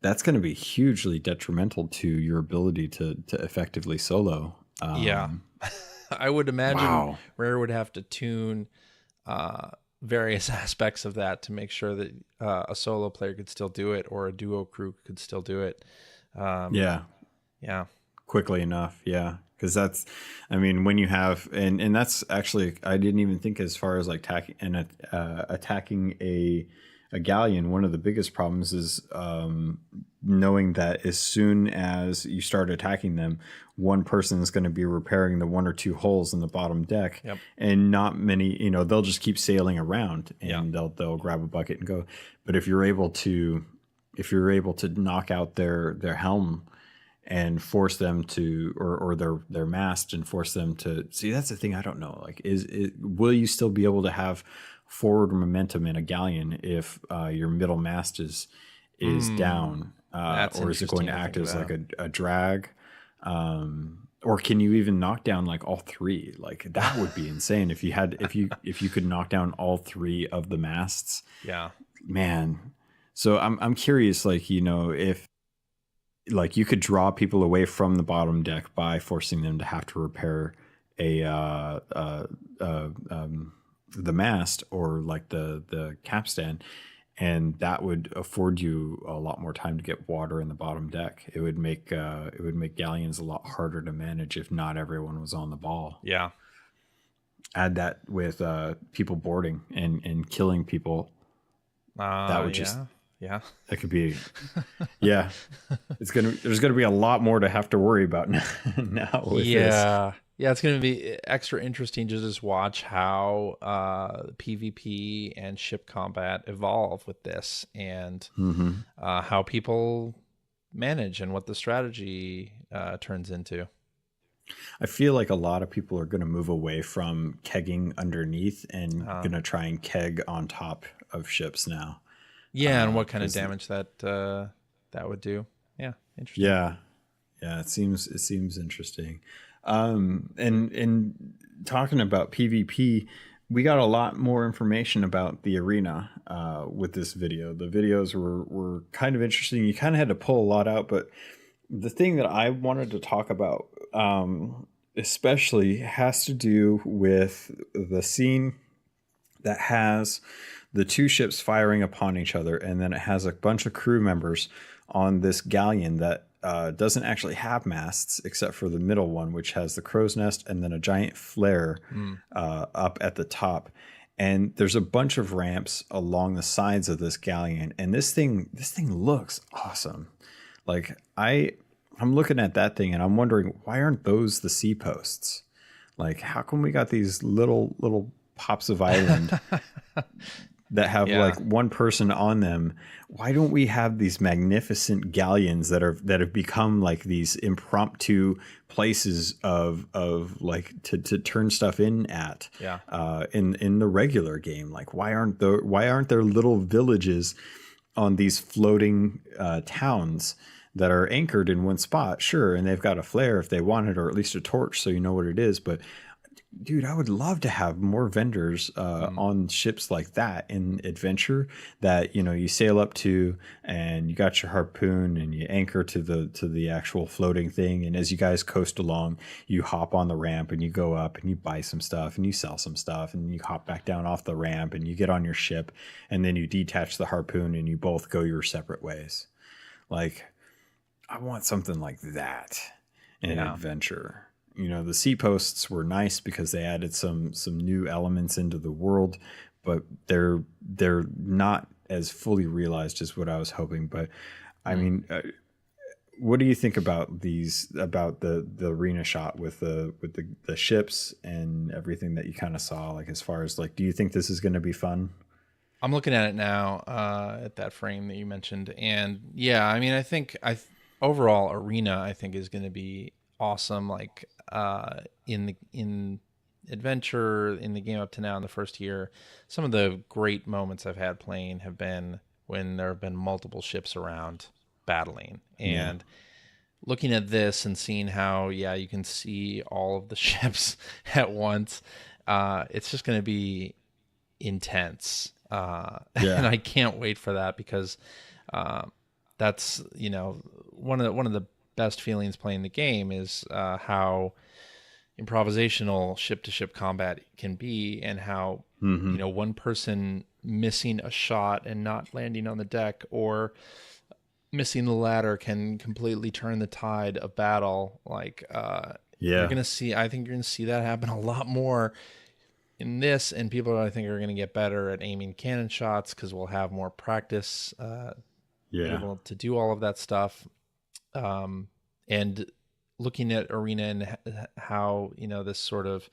going to be hugely detrimental to your ability to effectively solo. Yeah. I would imagine Wow. Rare would have to tune various aspects of that to make sure that a solo player could still do it, or a duo crew could still do it. Yeah. Yeah. Quickly enough. Yeah. Because that's, I mean, when you have, and that's actually, I didn't even think as far as like attacking a galleon. One of the biggest problems is knowing that as soon as you start attacking them, one person is going to be repairing the one or two holes in the bottom deck. Yep. And not many, they'll just keep sailing around, and Yeah. they'll grab a bucket and go. But if you're able to knock out their helm and force them to, or their mast, and force them to see, that's the thing I don't know, like will you still be able to have forward momentum in a galleon if your middle mast is down, That's or is it going to interesting to act think as like about. a drag, or can you even knock down like all three? Like that would be insane if you could knock down all three of the masts, Yeah. man. So I'm curious, like, if like you could draw people away from the bottom deck by forcing them to have to repair a the mast, or like the capstan, and that would afford you a lot more time to get water in the bottom deck. It would make galleons a lot harder to manage if not everyone was on the ball. Yeah. Add that with people boarding and killing people. That would just, Yeah. that could be, yeah. There's gonna be a lot more to have to worry about now with this. Yeah, it's going to be extra interesting to just watch how PvP and ship combat evolve with this, and how people manage and what the strategy turns into. I feel like a lot of people are going to move away from kegging underneath and going to try and keg on top of ships now. Yeah, and what kind of damage that that would do. Yeah, interesting. Yeah. It seems interesting. And talking about PvP, we got a lot more information about the arena with this video. The videos were kind of interesting. You kind of had to pull a lot out, but the thing that I wanted to talk about especially has to do with the scene that has the two ships firing upon each other, and then it has a bunch of crew members on this galleon that doesn't actually have masts except for the middle one, which has the crow's nest and then a giant flare up at the top. And there's a bunch of ramps along the sides of this galleon, and this thing looks awesome. Like I'm looking at that thing and I'm wondering, why aren't those the sea posts? Like, how come we got these little pops of island that have like one person on them? Why don't we have these magnificent galleons that have become like these impromptu places of like to turn stuff in at in the regular game? Like, why aren't there little villages on these floating towns that are anchored in one spot? Sure, and they've got a flare if they want it, or at least a torch so you know what it is. But dude, I would love to have more vendors on ships like that in adventure that, you sail up to, and you got your harpoon and you anchor to the actual floating thing. And as you guys coast along, you hop on the ramp and you go up and you buy some stuff and you sell some stuff, and you hop back down off the ramp and you get on your ship, and then you detach the harpoon and you both go your separate ways. Like, I want something like that in an Yeah. adventure. You know, the sea posts were nice because they added some new elements into the world, but they're not as fully realized as what I was hoping. But I Mm. mean, what do you think about the arena shot with the ships and everything that you kind of saw? Like, as far as like, do you think this is going to be fun? I'm looking at it now, at that frame that you mentioned, and yeah, I mean, I think overall arena I think is going to be awesome. Like in adventure in the game up to now in the first year, some of the great moments I've had playing have been when there have been multiple ships around battling, Yeah, and looking at this and seeing how you can see all of the ships at once. It's just going to be intense. And yeah, I can't wait for that because uh, that's one of the best feelings playing the game is how improvisational ship to ship combat can be, and how hmm, one person missing a shot and not landing on the deck, or missing the ladder, can completely turn the tide of battle. Like you're yeah, gonna see, I think you're gonna see that happen a lot more in this, and people I think are going to get better at aiming cannon shots because we'll have more practice yeah, able to do all of that stuff. And looking at arena and how this sort of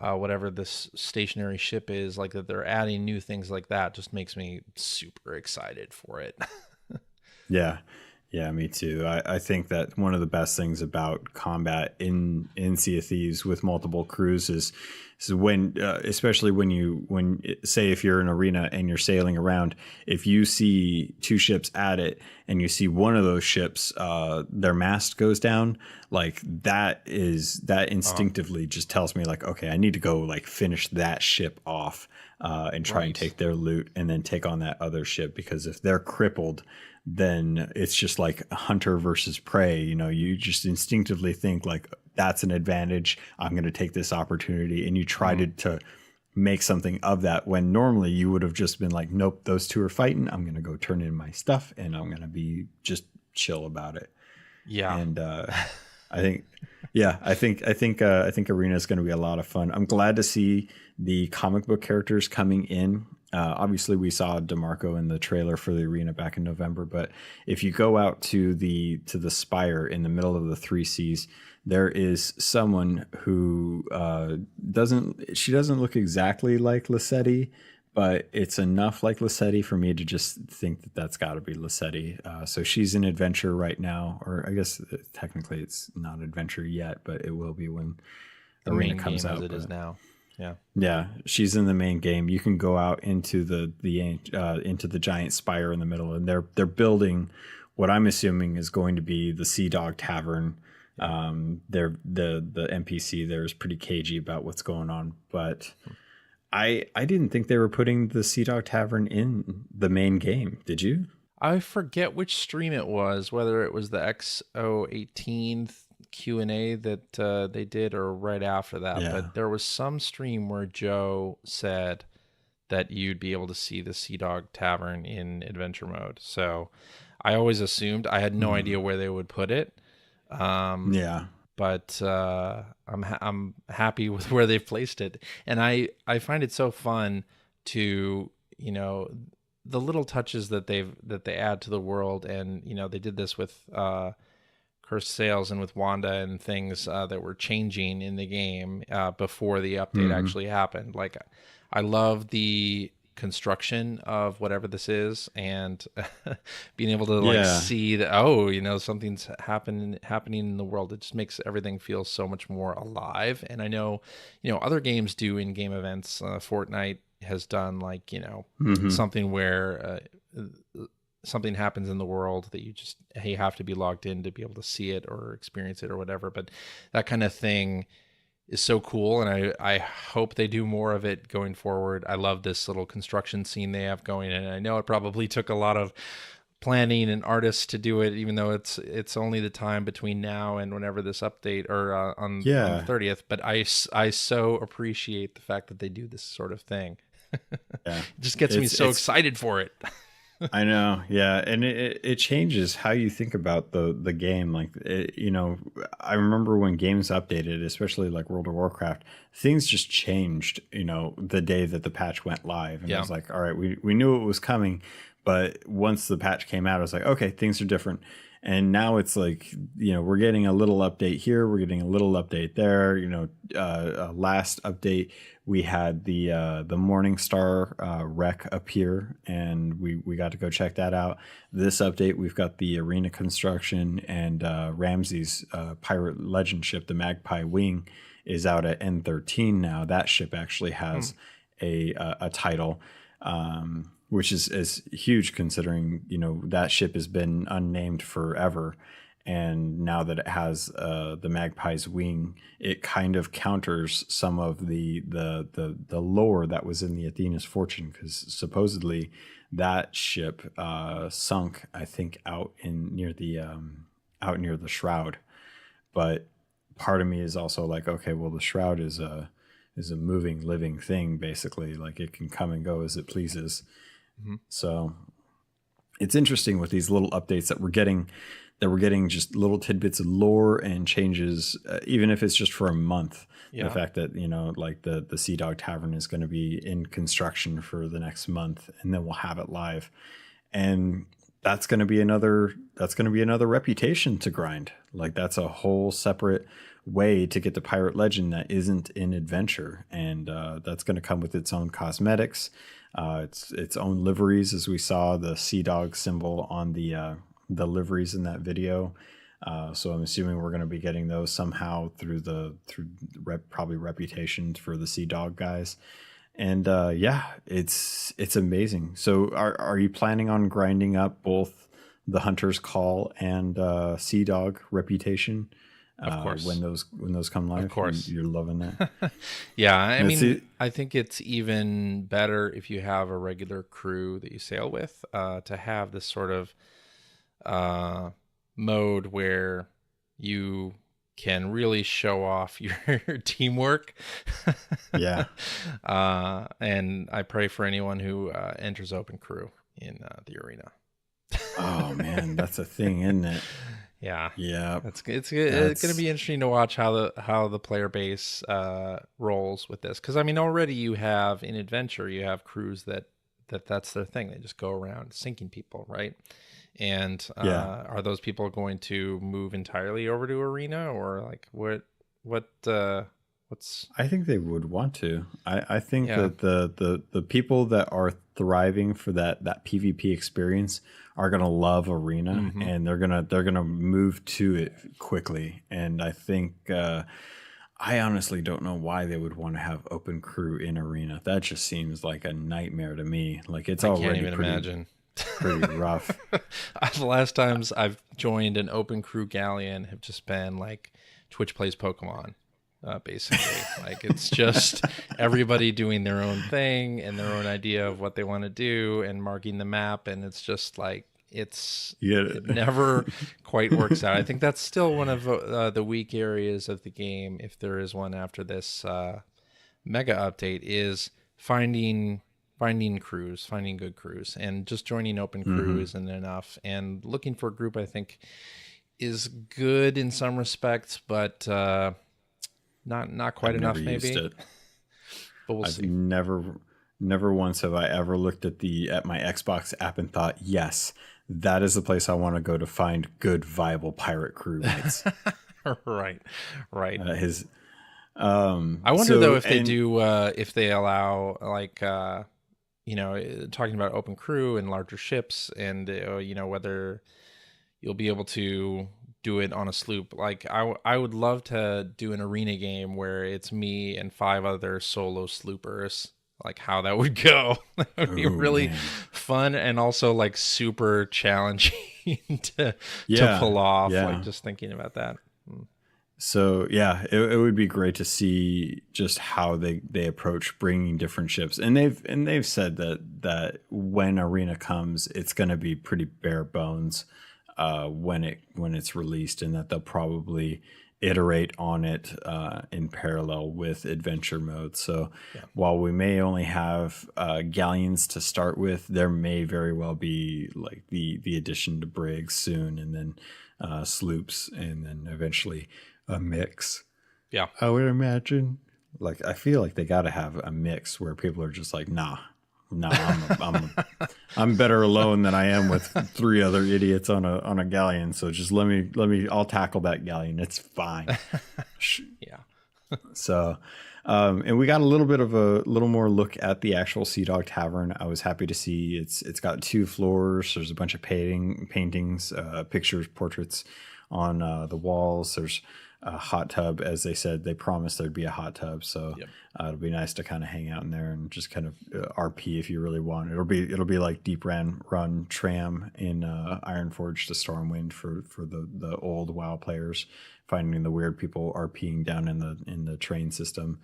whatever this stationary ship is, like that they're adding new things like that, just makes me super excited for it. yeah. Yeah, me too. I think that one of the best things about combat in Sea of Thieves with multiple crews is when, especially say if you're in an arena and you're sailing around, if you see two ships at it and you see one of those ships, their mast goes down, like that uh, instinctively just tells me like, okay, I need to go like finish that ship off, and try and right. take their loot and then take on that other ship, because if they're crippled, then it's just like hunter versus prey. You know, you just instinctively think like that's an advantage. I'm going to take this opportunity, and you try Mm, to make something of that when normally you would have just been like, nope, those two are fighting. I'm going to go turn in my stuff and I'm going to be just chill about it. yeah. And I think, yeah, I think Arena is going to be a lot of fun. I'm glad to see the comic book characters coming in. Obviously, we saw Demarco in the trailer for the Arena back in November, but if you go out to the spire in the middle of the Three Seas, there is someone who doesn't look exactly like Lissetti, but it's enough like Lissetti for me to just think that that's got to be Lissetti. So she's in adventure right now, or I guess technically it's not adventure yet, but it will be when The Arena main comes game as out. it is But now. Yeah. yeah, she's in the main game. You can go out into into the giant spire in the middle, and they're building what I'm assuming is going to be the Dog Tavern. Yeah. They're the NPC there is pretty cagey about what's going on, but I didn't think they were putting the Dog Tavern in the main game. Did you? I forget which stream it was, whether it was the XO18 Q&A that they did or right after that, Yeah. but there was some stream where Joe said that you'd be able to see the Sea Dog Tavern in adventure mode. So I always assumed, I had no Hmm. idea where they would put it. Um, Yeah. but I'm happy with where they've placed it, and I find it so fun to the little touches that they add to the world, and they did this with Cursed Sails and with Wanda and things that were changing in the game before the update Hmm. actually happened. Like I love the construction of whatever this is, and being able to like Yeah. see that something's happening in the world. It just makes everything feel so much more alive. And I know other games do in game events. Fortnite has done like Hmm. something where something happens in the world that you have to be logged in to be able to see it or experience it or whatever. But that kind of thing is so cool, and I hope they do more of it going forward. I love this little construction scene they have going, and I know it probably took a lot of planning and artists to do it, even though it's only the time between now and whenever this update, or on the Yeah. 30th. But I so appreciate the fact that they do this sort of thing. It Yeah. just gets me so It's excited for it. I know, yeah, and it changes how you think about the game. Like, I remember when games updated, especially like World of Warcraft, things just changed. The day that the patch went live, and it Yeah. was like, all right, we knew it was coming, but once the patch came out, I was like, okay, things are different. And now it's like, we're getting a little update here, we're getting a little update there. Last update we had the Morning Star wreck appear, and we got to go check that out. This update, we've got the arena construction, and Ramsey's pirate legend ship, the Magpie Wing, is out at N13 now. That ship actually has a title. Which is huge considering that ship has been unnamed forever, and now that it has the Magpie's Wing, it kind of counters some of the lore that was in the Athena's Fortune, because supposedly that ship sunk, I think, out near the Shroud. But part of me is also like, okay, well, the Shroud is a moving, living thing, basically. Like, it can come and go as it pleases. So it's interesting with these little updates that we're getting just little tidbits of lore and changes, even if it's just for a month. Yeah. The fact that like the Sea Dog Tavern is going to be in construction for the next month, and then we'll have it live, and that's going to be another reputation to grind. Like, that's a whole separate way to get the pirate legend that isn't in adventure, and that's going to come with its own cosmetics, its own liveries, as we saw the Sea Dog symbol on the liveries in that video. So I'm assuming we're going to be getting those somehow through probably reputations for the Sea Dog guys. And yeah, it's amazing. So are you planning on grinding up both the Hunter's Call and Sea Dog reputation? Of course. When those come live, of course, you're loving that. Yeah, I mean, I think it's even better if you have a regular crew that you sail with, to have this sort of mode where you can really show off your teamwork. Yeah. And I pray for anyone who enters open crew in the arena. Oh man, that's a thing, isn't it? Yeah. It's going to be interesting to watch how the player base rolls with this, because I mean, already you have in adventure, you have crews that's their thing. They just go around sinking people, right? And are those people going to move entirely over to arena, or like what's I think they would want to. I think that the people that are thriving for that PvP experience are gonna love arena, and they're gonna move to it quickly. And I think I honestly don't know why they would want to have open crew in arena. That just seems like a nightmare to me. Like, it's already can't even imagine. Pretty rough. The last times I've joined an open crew galleon have just been like Twitch plays Pokemon. Basically, like, it's just everybody doing their own thing and their own idea of what they want to do and marking the map, and it's just like it never quite works out. I think that's still one of the weak areas of the game, if there is one after this mega update, is finding crews, finding good crews, and just joining open crew isn't enough. And looking for a group, I think, is good in some respects, but not quite enough, maybe. It. But we'll see. Never once have I ever looked at my Xbox app and thought, yes, that is the place I want to go to find good, viable pirate crew mates. Right. I wonder though if they do, if they allow, like, talking about open crew and larger ships, and whether you'll be able to do it on a sloop. Like, I would love to do an arena game where it's me and 5 other solo sloopers. Like, how that would go. That would be really fun, and also like super challenging to pull off. Like, just thinking about that. So yeah, it would be great to see just how they approach bringing different ships, and they've said that when arena comes, it's going to be pretty bare bones when it's released, and that they'll probably iterate on it in parallel with adventure mode. So Yeah. while we may only have galleons to start with, there may very well be like the addition to brigs soon, and then sloops, and then eventually a mix. Yeah. I would imagine. Like, I feel like they got to have a mix where people are just like, nah, I'm better alone than I am with 3 other idiots on a galleon. So just let me, I'll tackle that galleon. It's fine. Yeah. So, and we got a little more look at the actual Sea Dog Tavern. I was happy to see it's got 2 floors. There's a bunch of paintings, pictures, portraits on the walls. There's a hot tub, as they said. They promised there'd be a hot tub, so Yep. It'll be nice to kind of hang out in there and just kind of RP if you really want. It'll be like Deep Run Tram in Ironforge to Stormwind for the old WoW players, finding the weird people RPing down in the train system.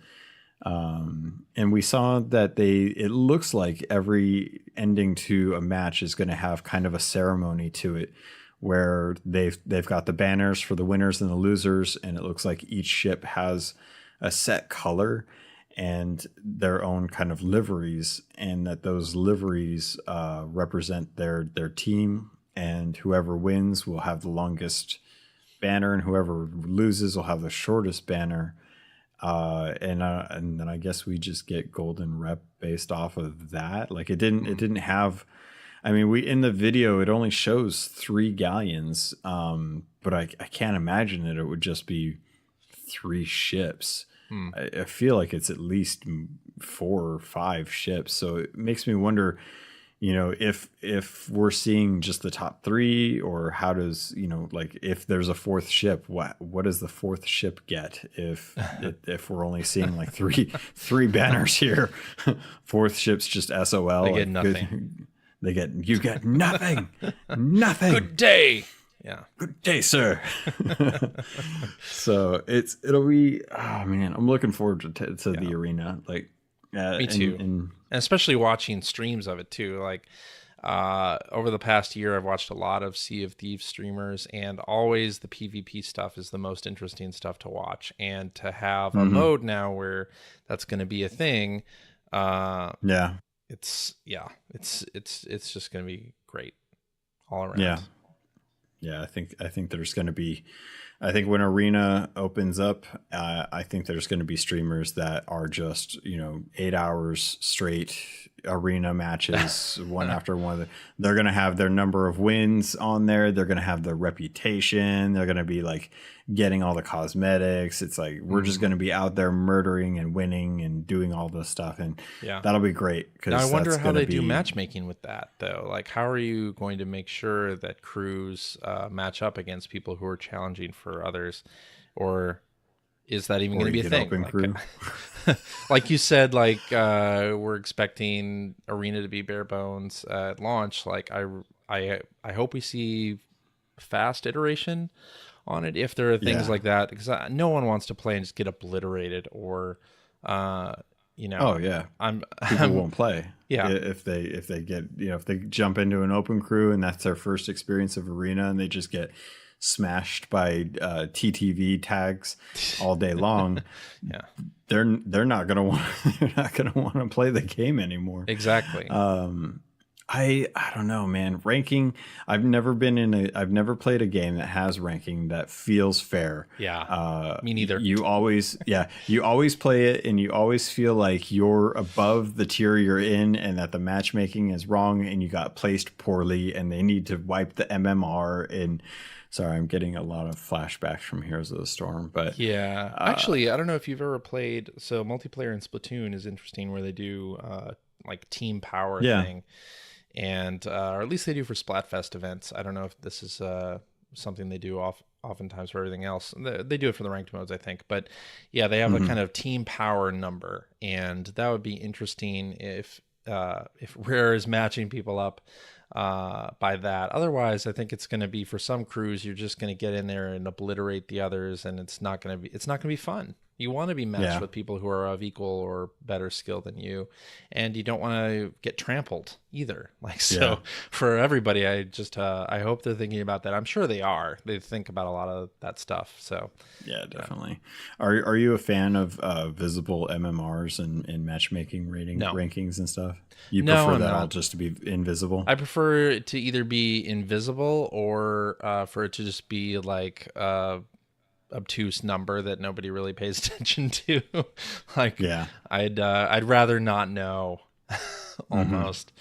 And we saw that it looks like every ending to a match is going to have kind of a ceremony to it, where they've got the banners for the winners and the losers, and it looks like each ship has a set color and their own kind of liveries, and that those liveries represent their team, and whoever wins will have the longest banner, and whoever loses will have the shortest banner. And then I guess we just get golden rep based off of that. Like, it didn't have. I mean, in the video, it only shows 3 galleons, but I can't imagine that it would just be 3 ships. I feel like it's at least 4 or 5 ships. So it makes me wonder, if we're seeing just the top 3, or how does, like, if there's a 4th ship, what does the 4th ship get if we're only seeing like three banners here? 4th ship's just SOL. They get nothing. You get nothing. Nothing. Good day. Yeah. Good day, sir. So it'll be, oh man, I'm looking forward to the arena. Like, me too. And especially watching streams of it too. Like, over the past year, I've watched a lot of Sea of Thieves streamers, and always the PvP stuff is the most interesting stuff to watch. And to have a mode now where that's going to be a thing. It's just going to be great all around. Yeah. I think there's going to be, I think when arena opens up, I think there's going to be streamers that are just, 8 hours straight arena matches, one after one. They're going to have their number of wins on there. They're going to have their reputation. They're going to be like getting all the cosmetics. It's like, we're just going to be out there murdering and winning and doing all this stuff. And that'll be great. Now, I wonder how they do matchmaking with that, though. Like, how are you going to make sure that crews match up against people who are challenging for others? Or is that even going to be a thing? Open crew? Like you said, like, we're expecting arena to be bare bones at launch. Like, I hope we see fast iteration on it if there are things like that, because no one wants to play and just get obliterated, or people won't play if they get, if they jump into an open crew and that's their first experience of arena and they just get smashed by TTV tags all day long. they're not gonna want to play the game anymore. Exactly. I don't know, man. Ranking. I've never played a game that has ranking that feels fair. Me neither. You always play it and you always feel like you're above the tier you're in, and that the matchmaking is wrong and you got placed poorly and they need to wipe the MMR. And sorry, I'm getting a lot of flashbacks from Heroes of the Storm, but actually, I don't know if you've ever played. So multiplayer in Splatoon is interesting, where they do like team power thing. And or at least they do for Splatfest events. I don't know if this is something they do oftentimes for everything else. They do it for the ranked modes, I think. But yeah, they have a kind of team power number, and that would be interesting if Rare is matching people up by that. Otherwise, I think it's going to be, for some crews, you're just going to get in there and obliterate the others, and it's not going to be fun. You want to be matched with people who are of equal or better skill than you, and you don't want to get trampled either. Like, so for everybody, I hope they're thinking about that. I'm sure they are. They think about a lot of that stuff. So yeah, definitely. Are you a fan of visible MMRs and matchmaking rankings and stuff? You prefer that all just to be invisible? I prefer it to either be invisible or for it to just be like obtuse number that nobody really pays attention to. Like, I'd rather not know. Almost.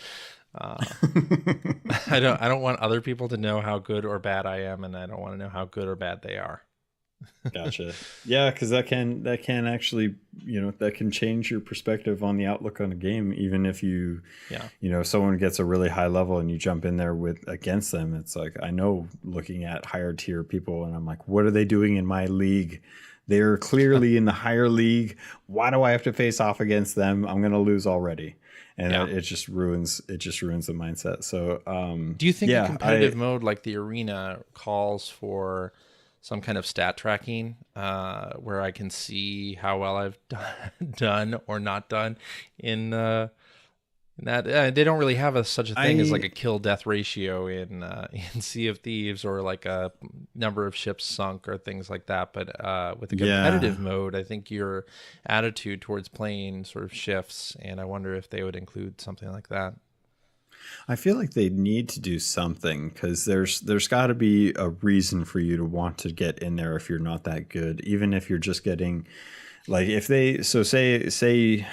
I don't want other people to know how good or bad I am, and I don't want to know how good or bad they are. Gotcha. Yeah, because that can actually, that can change your perspective on the outlook on a game. Even if someone gets a really high level and you jump in there against them, it's like, I know looking at higher tier people and I'm like, what are they doing in my league? They're clearly in the higher league. Why do I have to face off against them? I'm going to lose already. And it just ruins the mindset. So, do you think a competitive mode like the arena calls for some kind of stat tracking where I can see how well I've done or not done in that? They don't really have such a thing as like a kill death ratio in Sea of Thieves, or like a number of ships sunk or things like that. But with the competitive mode, I think your attitude towards playing sort of shifts, and I wonder if they would include something like that. I feel like they need to do something, because there's got to be a reason for you to want to get in there if you're not that good, even if you're just getting, like, if they say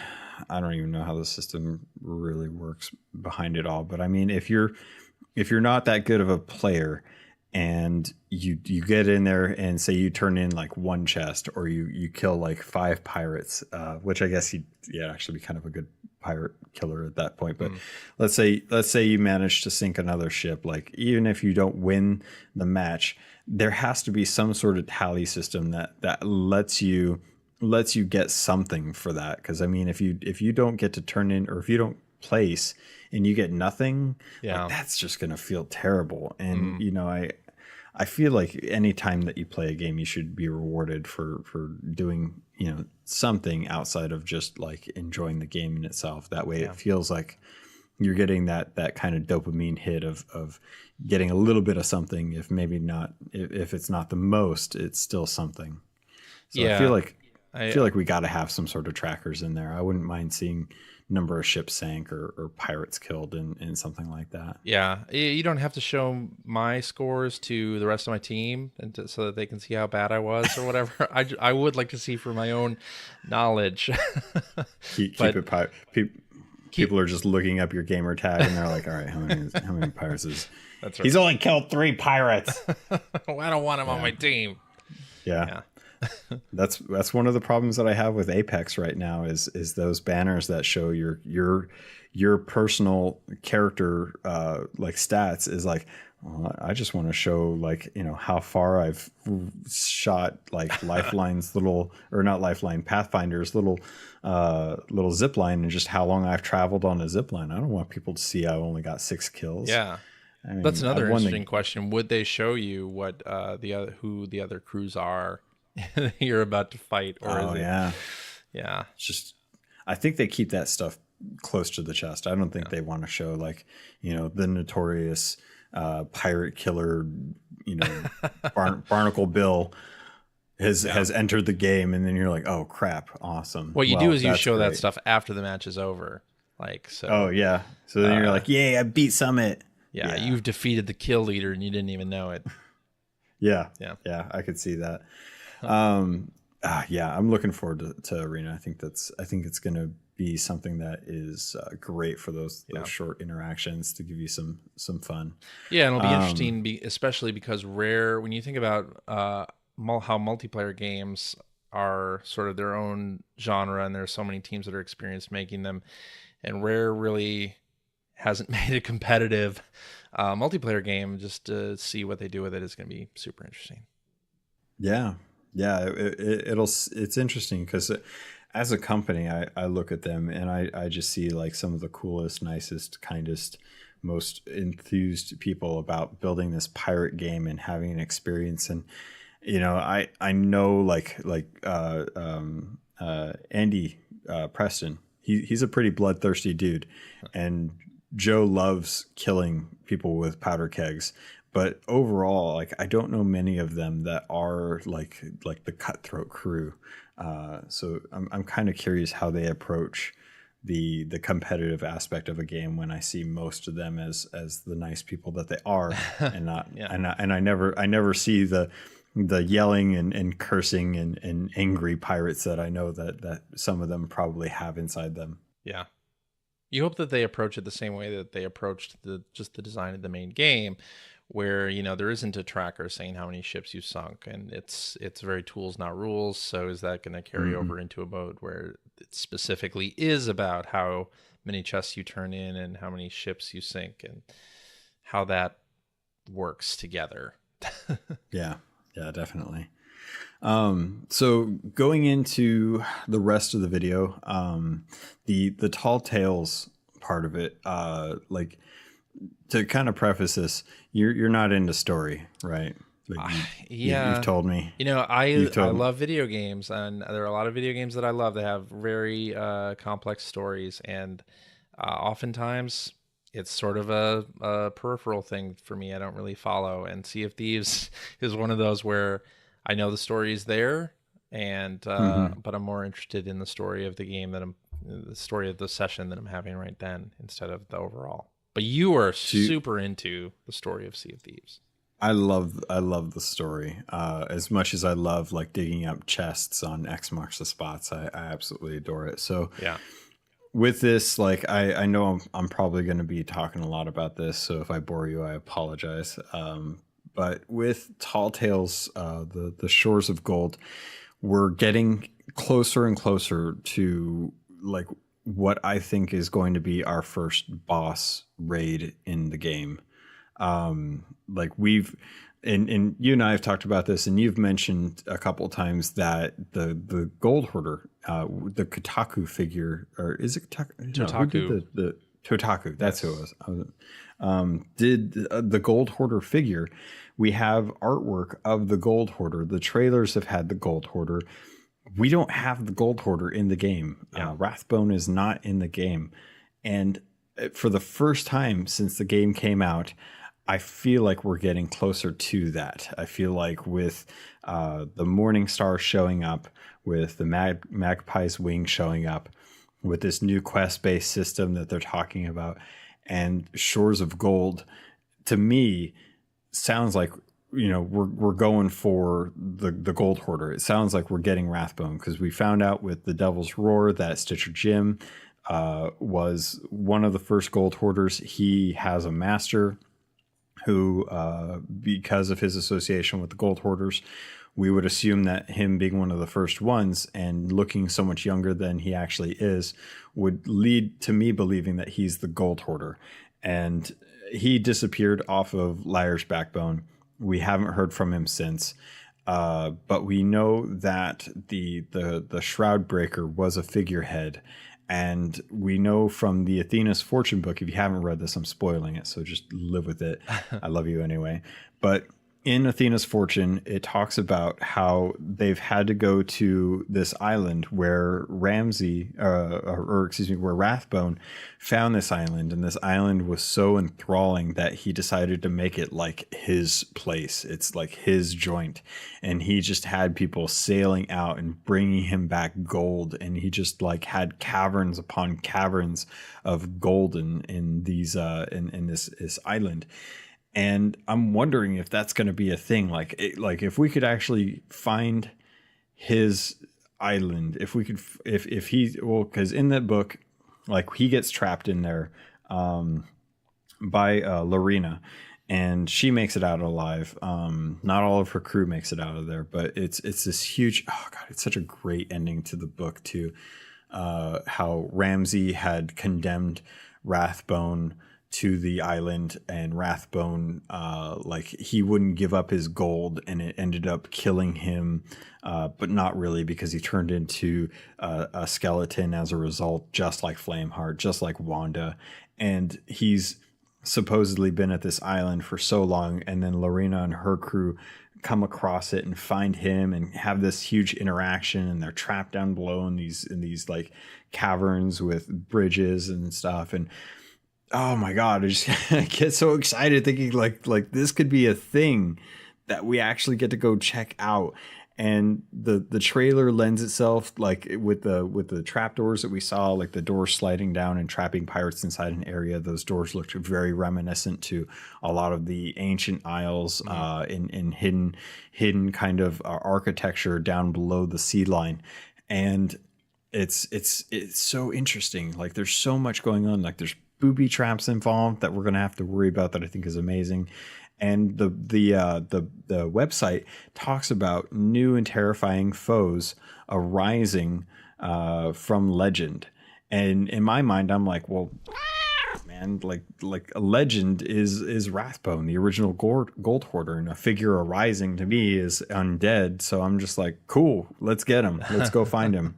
I don't even know how the system really works behind it all, but I mean, if you're not that good of a player and you get in there and say you turn in like one chest, or you kill like 5 pirates, which I guess you'd actually be kind of a good pirate killer at that point. But let's say you manage to sink another ship. Like, even if you don't win the match, there has to be some sort of tally system that lets you get something for that. Because I mean, if you don't get to turn in, or if you don't place and you get nothing, like, that's just gonna feel terrible. And I feel like any time that you play a game, you should be rewarded for doing something outside of just like enjoying the game in itself. That way it feels like you're getting that kind of dopamine hit of getting a little bit of something. If maybe not, if it's not the most, it's still something. So I feel like we got to have some sort of trackers in there. I wouldn't mind seeing number of ships sank or pirates killed in something like that. Yeah, you don't have to show my scores to the rest of my team so that they can see how bad I was or whatever. I would like to see for my own knowledge. keep it. People are just looking up your gamer tag and they're like, all right, how many pirates is? That's right. He's only killed 3 pirates. Well, I don't want him on my team. Yeah. That's one of the problems that I have with Apex right now is those banners that show your personal character like stats is like, well, I just want to show like, how far I've shot like Lifeline's Pathfinder's little zip line, and just how long I've traveled on a zip line. I don't want people to see I only got 6 kills. Yeah. I mean, that's another interesting question. Would they show you what who the other crews are you're about to fight? Or yeah. It's just, I think they keep that stuff close to the chest. I don't think they want to show like, the notorious pirate killer, Barnacle Bill has entered the game, and then you're like, oh crap, awesome. What you do is you show that stuff after the match is over. Like, so. Oh yeah. So then you're like, yay, I beat Summit. Yeah, you've defeated the kill leader and you didn't even know it. Yeah, I could see that. I'm looking forward to Arena. I think it's going to be something that is great for those short interactions to give you some fun. Yeah, and it'll be interesting, especially because when you think about how multiplayer games are sort of their own genre, and there's so many teams that are experienced making them, and Rare really hasn't made a competitive multiplayer game. Just to see what they do with it is going to be super interesting. Yeah, it's interesting because as a company, I look at them and I just see like some of the coolest, nicest, kindest, most enthused people about building this pirate game and having an experience. I know Andy Preston. He's a pretty bloodthirsty dude, and Joe loves killing people with powder kegs. But overall, like, I don't know many of them that are like the cutthroat crew. So I'm kind of curious how they approach the competitive aspect of a game when I see most of them as the nice people that they are, and not Yeah. and I never see the yelling and cursing and angry pirates that I know that some of them probably have inside them. Yeah. You hope that they approach it the same way that they approached the design of the main game, where there isn't a tracker saying how many ships you sunk, and it's very tools not rules. So is that going to carry over into a mode where it specifically is about how many chests you turn in and how many ships you sink and how that works together? Yeah, definitely. So going into the rest of the video, the tall tales part of it, like, to kind of preface this, you're not into story, right? Like Yeah. you've told me. I love video games, and there are a lot of video games that I love that have very complex stories, and oftentimes it's sort of a peripheral thing for me. I don't really follow, and Sea of Thieves is one of those where I know the story is there, and but I'm more interested in the story of the game the story of the session that I'm having right then instead of the overall. But you are super into the story of Sea of Thieves. I love the story as much as I love like digging up chests on X marks the spots. I absolutely adore it. So yeah. With this, like, I know I'm probably going to be talking a lot about this, so if I bore you, I apologize. But with Tall Tales, the Shores of Gold, we're getting closer and closer to like what I think is going to be our first boss raid in the game. Like and you and I have talked about this, and you've mentioned a couple of times that the Gold Hoarder, the Kotaku figure, or is it Kotaku? Totaku. No, who did the Totaku? That's who it was. Did the Gold Hoarder figure? We have artwork of the Gold Hoarder. The trailers have had the Gold Hoarder. We don't have the Gold Hoarder in the game. Yeah. Rathbone is not in the game, and for the first time since the game came out, I feel like we're getting closer to that. I feel like with the Morning Star showing up, with the Magpie's Wing showing up, with this new quest-based system that they're talking about, and Shores of Gold, to me, sounds like we're going for the Gold Hoarder. It sounds like we're getting Rathbone, because we found out with the Devil's Roar that Stitcher Jim was one of the first Gold Hoarders. He has a master who, because of his association with the Gold Hoarders, we would assume that him being one of the first ones and looking so much younger than he actually is would lead to me believing that he's the Gold Hoarder. And he disappeared off of Liar's Backbone. We haven't heard from him since. But we know that the Shroud Breaker was a figurehead. And we know from the Athena's Fortune book, if you haven't read this, I'm spoiling it, so just live with it. I love you anyway. But in Athena's Fortune, it talks about how they've had to go to this island where where Rathbone found this island, and this island was so enthralling that he decided to make it like his place. It's like his joint, and he just had people sailing out and bringing him back gold, and he just like had caverns upon caverns of gold in these in this island. And I'm wondering if that's going to be a thing. Like if we could actually find his island, if we could, if he, well, because in that book, like, he gets trapped in there by Lorena, and she makes it out alive. Not all of her crew makes it out of there, but it's this huge. Oh God, it's such a great ending to the book too. How Ramsay had condemned Rathbone to the island, and Rathbone, like, he wouldn't give up his gold, and it ended up killing him, but not really, because he turned into a skeleton as a result, just like Flameheart, just like Wanda. And he's supposedly been at this island for so long, and then Lorena and her crew come across it and find him and have this huge interaction, and they're trapped down below in these like caverns with bridges and stuff. And oh my god, I just get so excited thinking like this could be a thing that we actually get to go check out. And the trailer lends itself, like with the trapdoors that we saw, like the doors sliding down and trapping pirates inside an area. Those doors looked very reminiscent to a lot of the ancient isles in hidden kind of architecture down below the sea line. And it's so interesting. Like there's so much going on. Like there's booby traps involved that we're gonna have to worry about, that I think is amazing. And the website talks about new and terrifying foes arising from legend. And in my mind, I'm like, well, man, like a legend is Rathbone, the original gold hoarder, and a figure arising to me is undead. So I'm just like, cool, let's get him. Let's go find him.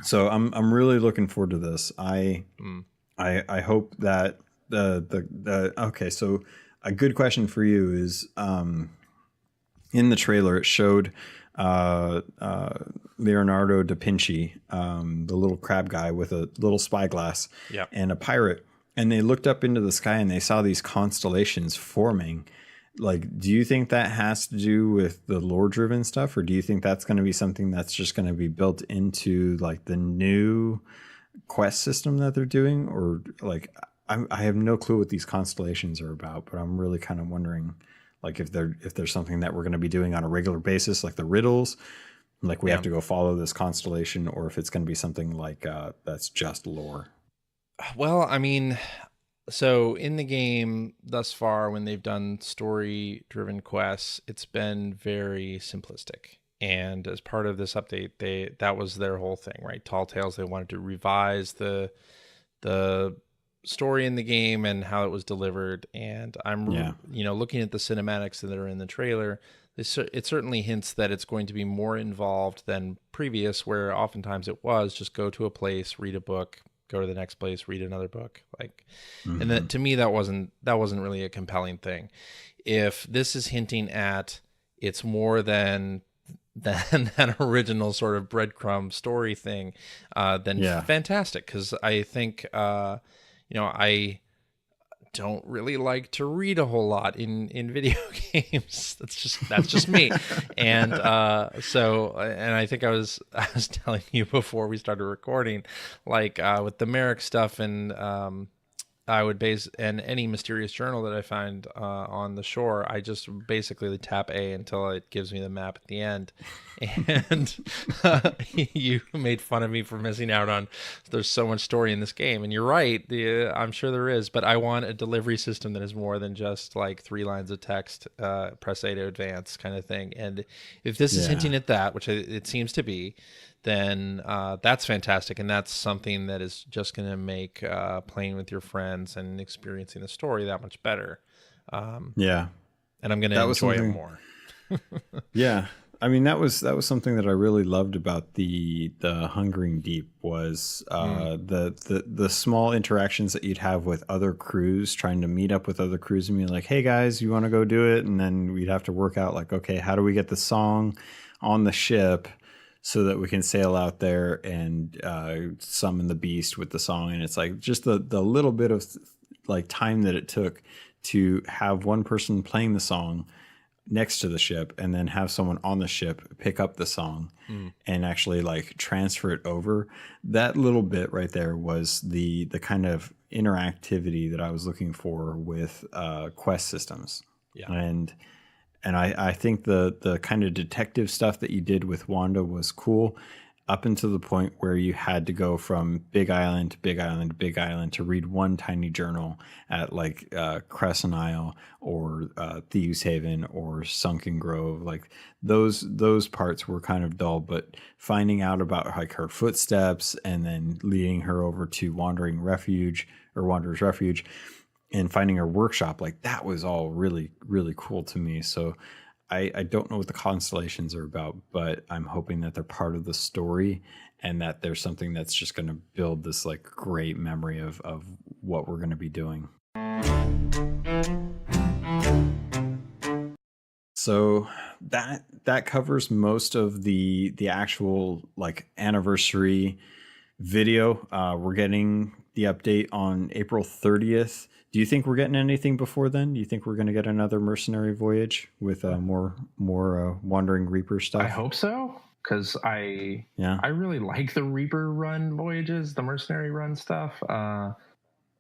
So I'm really looking forward to this. I hope that okay, so a good question for you is, in the trailer it showed Leonardo da Vinci, the little crab guy with a little spyglass, and a pirate, and they looked up into the sky and they saw these constellations forming. Like, do you think that has to do with the lore driven stuff, or do you think that's going to be something that's just going to be built into like the new quest system that they're doing? Or like, I have no clue what these constellations are about, but I'm really kind of wondering, like, if there's something that we're going to be doing on a regular basis, like the riddles, like we have to go follow this constellation, or if it's going to be something like that's just lore. Well, I mean, so in the game thus far, when they've done story-driven quests, it's been very simplistic. And as part of this update, that was their whole thing, right? Tall Tales, they wanted to revise the story in the game and how it was delivered. And I'm looking at the cinematics that are in the trailer, it certainly hints that it's going to be more involved than previous, where oftentimes it was just go to a place, read a book, go to the next place, read another book. Like, and that, to me, that wasn't really a compelling thing. If this is hinting at it's more than that original sort of breadcrumb story thing, then fantastic. Because I think I don't really like to read a whole lot in video games. That's just me. And and I think I was telling you before we started recording, like with the Merrick stuff, and I would and any mysterious journal that I find on the shore, I just basically tap A until it gives me the map at the end. And you made fun of me for missing out on, there's so much story in this game. And you're right, I'm sure there is, but I want a delivery system that is more than just like 3 lines of text, press A to advance kind of thing. And if this is hinting at that, which it seems to be, then that's fantastic. And that's something that is just going to make playing with your friends and experiencing the story that much better. And I'm going to enjoy it more. Yeah. I mean, that was something that I really loved about the Hungering Deep was the small interactions that you'd have with other crews, trying to meet up with other crews and be like, hey guys, you want to go do it? And then we'd have to work out like, okay, how do we get the song on the ship so that we can sail out there and summon the beast with the song? And it's like just the little bit of like time that it took to have one person playing the song next to the ship and then have someone on the ship pick up the song and actually like transfer it over. That little bit right there was the kind of interactivity that I was looking for with quest systems. And I think the kind of detective stuff that you did with Wanda was cool, up until the point where you had to go from Big Island to Big Island to Big Island to read one tiny journal at like Crescent Isle or Thieves Haven or Sunken Grove. Like those parts were kind of dull, but finding out about like her footsteps and then leading her over to Wanderer's Refuge and finding her workshop, like that was all really, really cool to me. So I don't know what the constellations are about, but I'm hoping that they're part of the story and that there's something that's just going to build this like great memory of what we're going to be doing. So that covers most of the actual like anniversary video. We're getting the update on April 30th. Do you think we're getting anything before then? Do you think we're going to get another mercenary voyage with more Wandering Reaper stuff? I hope so, because I really like the Reaper run voyages, the mercenary run stuff.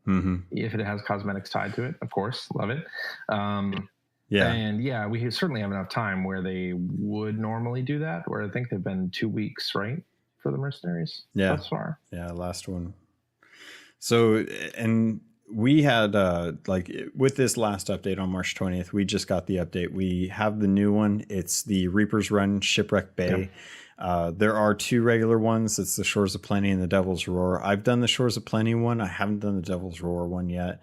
If it has cosmetics tied to it, of course, love it. And we certainly have enough time where they would normally do that, where I think they've been 2 weeks, right, for the mercenaries thus far. Yeah, last one. So, and we had like with this last update on March 20th, we just got the update. We have the new one. It's the Reaper's Run Shipwreck Bay. There are 2 regular ones. It's the Shores of Plenty and the Devil's Roar. I've done the Shores of Plenty one. I haven't done the Devil's Roar one yet.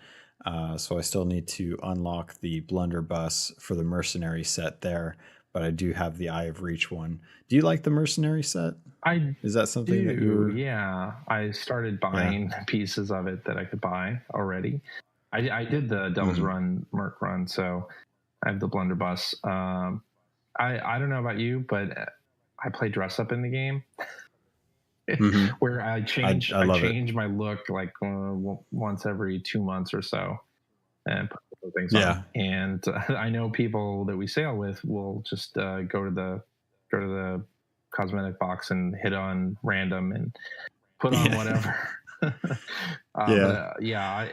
So I still need to unlock the blunderbuss for the mercenary set there, but I do have the Eye of Reach one. Do you like the mercenary set? Is that something that you? Yeah, I started buying pieces of it that I could buy already. I did the Devil's Run Merc run, so I have the blunderbuss. I don't know about you, but I play dress up in the game. Where I change my look like once every 2 months or so, and put things on. And I know people that we sail with will just go to the cosmetic box and hit on random and put on whatever.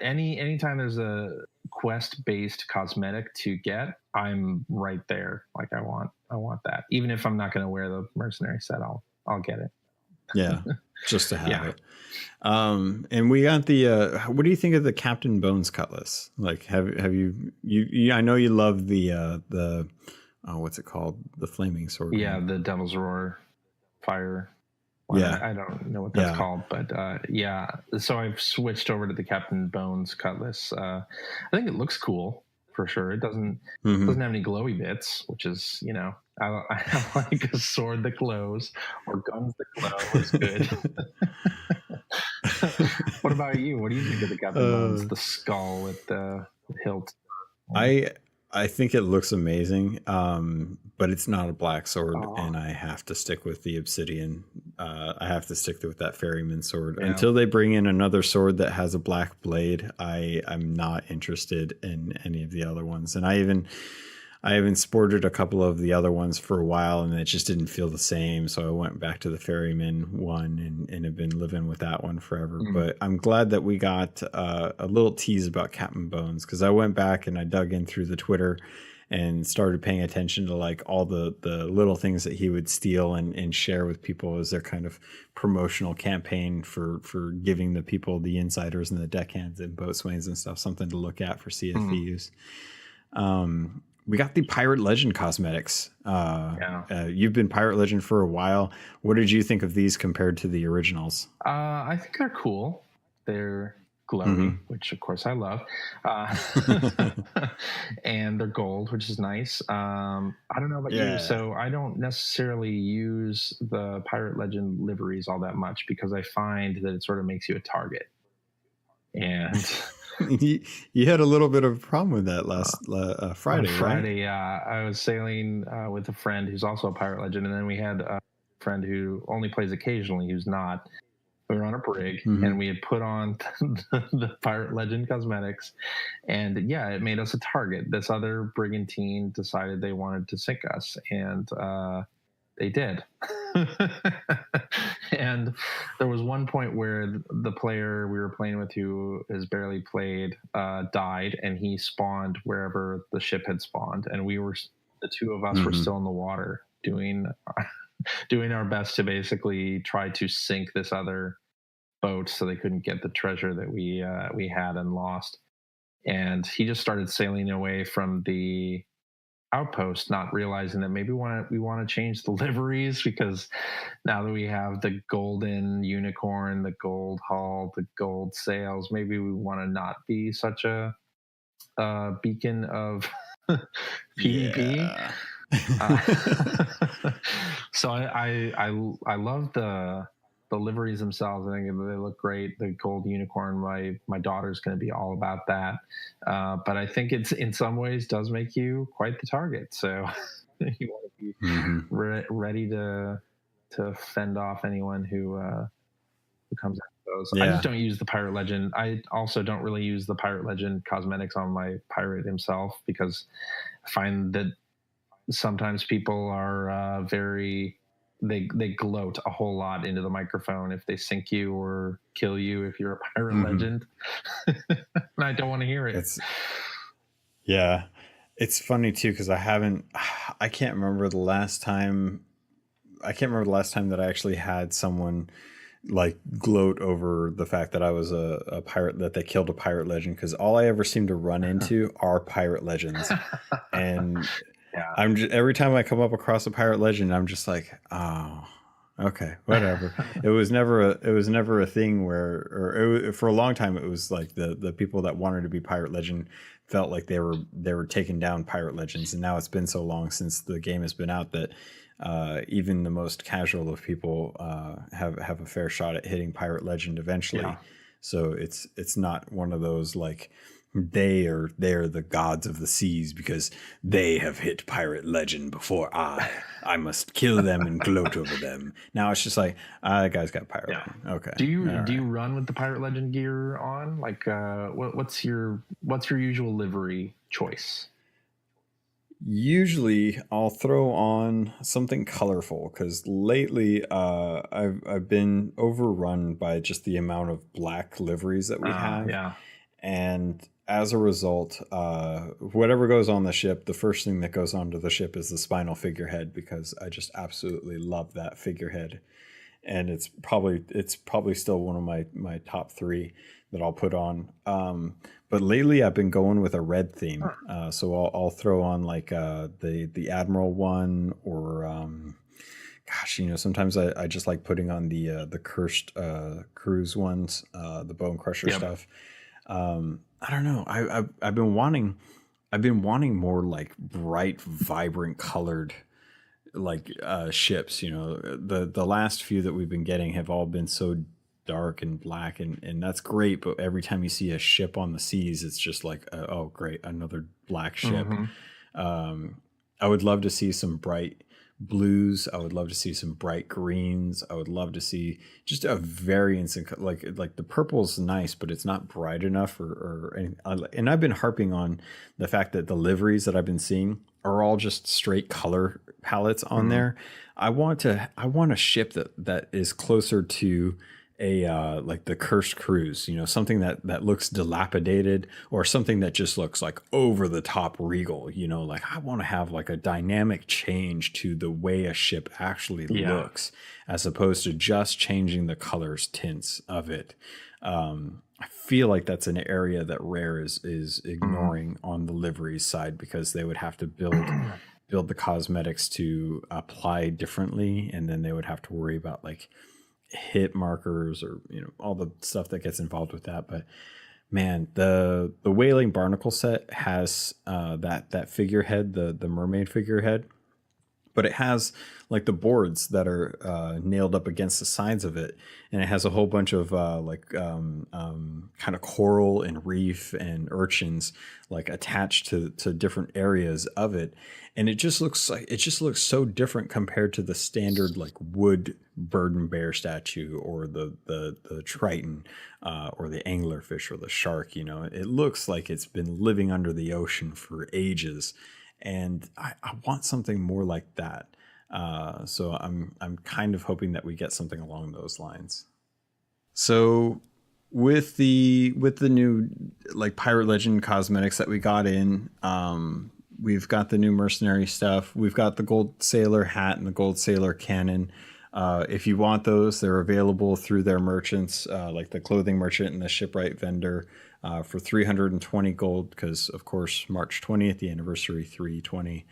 Anytime there's a quest based cosmetic to get, I'm right there. Like I want that, even if I'm not going to wear the mercenary set, I'll get it. Yeah, just to have it. And we got the what do you think of the Captain Bones cutlass? Like have you I know you love the what's it called? The flaming sword. Yeah, the Devil's Roar fire one. I don't know what that's called, but so I've switched over to the Captain Bones cutlass. I think it looks cool for sure. It doesn't have any glowy bits, which is, I like a sword that glows or guns that glow is good. What about you? What do you think of the Captain Bones, the skull with the hilt? I think it looks amazing, but it's not a black sword, and I have to stick with the obsidian. I have to stick with that ferryman sword until they bring in another sword that has a black blade. I'm not interested in any of the other ones, and I even sported a couple of the other ones for a while, and it just didn't feel the same. So I went back to the ferryman one and have been living with that one forever. But I'm glad that we got a little tease about Captain Bones, because I went back and I dug in through the Twitter and started paying attention to like all the little things that he would steal and share with people as their kind of promotional campaign for giving the people, the insiders and the deckhands and boatswains and stuff, something to look at for Sea of Thieves. We got the Pirate Legend cosmetics. You've been Pirate Legend for a while. What did you think of these compared to the originals? I think they're cool. They're glowy, which of course I love. And they're gold, which is nice. I don't know about you, so I don't necessarily use the Pirate Legend liveries all that much because I find that it sort of makes you a target. And you had a little bit of a problem with that last Friday, right? Friday, yeah. I was sailing with a friend who's also a Pirate Legend, and then we had a friend who only plays occasionally, who's not. We were on a brig, and we had put on the Pirate Legend cosmetics, and it made us a target. This other brigantine decided they wanted to sink us, and they did. And there was one point where the player we were playing with, who has barely played, died, and he spawned wherever the ship had spawned, and the two of us were still in the water doing our best to basically try to sink this other boat so they couldn't get the treasure that we had and lost. And he just started sailing away from the outpost, not realizing that maybe we want to change the liveries, because now that we have the golden unicorn, the gold hull, the gold sails, maybe we want to not be such a beacon of PvP. So I love the liveries themselves. I think they look great. The gold unicorn, my daughter's going to be all about that. But I think it's in some ways does make you quite the target. So You want to be ready to fend off anyone who comes after those. I just don't use the Pirate Legend. I also don't really use the Pirate Legend cosmetics on my pirate himself, because I find that sometimes people are they gloat a whole lot into the microphone if they sink you or kill you if you're a pirate legend. And I don't want to hear it. It's funny too, because I can't remember the last time that I actually had someone like gloat over the fact that I was a pirate, that they killed a pirate legend, because all I ever seem to run into are pirate legends. And I'm just, every time I come up across a pirate legend, I'm just like, oh, okay, whatever. It was never a thing where, for a long time, it was like the people that wanted to be pirate legend felt like they were taking down pirate legends. And now it's been so long since the game has been out that even the most casual of people have a fair shot at hitting pirate legend eventually. So it's not one of those like, they're the gods of the seas because they have hit pirate legend before I must kill them and gloat over them. Now it's just like, that guy's got pirate legend. Okay. Do you run with the pirate legend gear on? Like, what's your usual livery choice? Usually I'll throw on something colorful, because lately I've been overrun by just the amount of black liveries that we have. And as a result, whatever goes on the ship, the first thing that goes onto the ship is the spinal figurehead, because I just absolutely love that figurehead. And it's probably still one of my top 3 that I'll put on. But lately I've been going with a red theme. So I'll throw on like the Admiral one, or sometimes I just like putting on the cursed cruise ones, the Bone Crusher stuff. I don't know. I've been wanting more like bright, vibrant colored like ships. The last few that we've been getting have all been so dark and black, and that's great. But every time you see a ship on the seas, it's just like, oh great, another black ship. I would love to see some bright blues. I would love to see some bright greens. I would love to see just a variance in like the purple's nice, but it's not bright enough. And I've been harping on the fact that the liveries that I've been seeing are all just straight color palettes on there. I want a ship that is closer to a like the Cursed Cruise, something that looks dilapidated, or something that just looks like over the top regal. Like I want to have like a dynamic change to the way a ship actually looks, as opposed to just changing the colors, tints of it. I feel like that's an area that Rare is ignoring on the liveries side, because they would have to build the cosmetics to apply differently, and then they would have to worry about like hit markers, or all the stuff that gets involved with that. But man, the Whaling Barnacle set has that figurehead, the mermaid figurehead, but it has like the boards that are nailed up against the sides of it, and it has a whole bunch of kind of coral and reef and urchins like attached to different areas of it, and it just looks so different compared to the standard like wood bird and bear statue, or the triton, or the anglerfish, or the shark. It looks like it's been living under the ocean for ages. And I want something more like that. So I'm kind of hoping that we get something along those lines. So with the new like Pirate Legend cosmetics that we got in, we've got the new mercenary stuff. We've got the gold sailor hat and the gold sailor cannon. If you want those, they're available through their merchants, like the clothing merchant and the shipwright vendor. For 320 gold, because of course March 20th, the anniversary 320.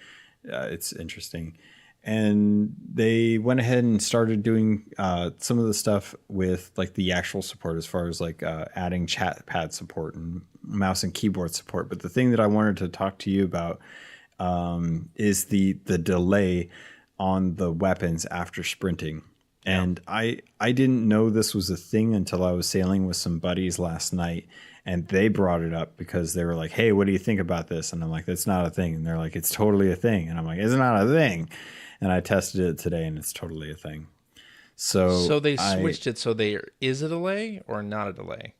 It's interesting. And they went ahead and started doing some of the stuff with like the actual support, as far as like adding chat pad support and mouse and keyboard support. But the thing that I wanted to talk to you about is the delay on the weapons after sprinting. And I didn't know this was a thing until I was sailing with some buddies last night, and they brought it up because they were like, "Hey, what do you think about this?" And I'm like, "That's not a thing." And they're like, "It's totally a thing." And I'm like, "It's not a thing." And I tested it today, and it's totally a thing. So they switched it so there is a delay or not a delay?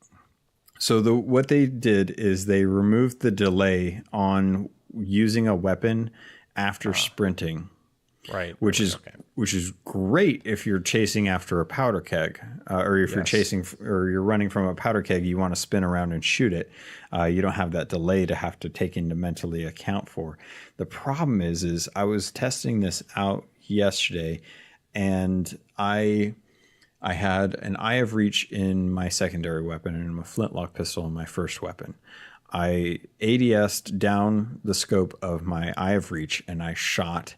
So what they did is they removed the delay on using a weapon after sprinting. Right. Which is great if you're chasing after a powder keg, or if you're chasing or you're running from a powder keg, you want to spin around and shoot it. You don't have that delay to have to take into mentally account for. The problem is I was testing this out yesterday, and I had an eye of reach in my secondary weapon and a flintlock pistol in my first weapon. I ADS'd down the scope of my eye of reach and I shot.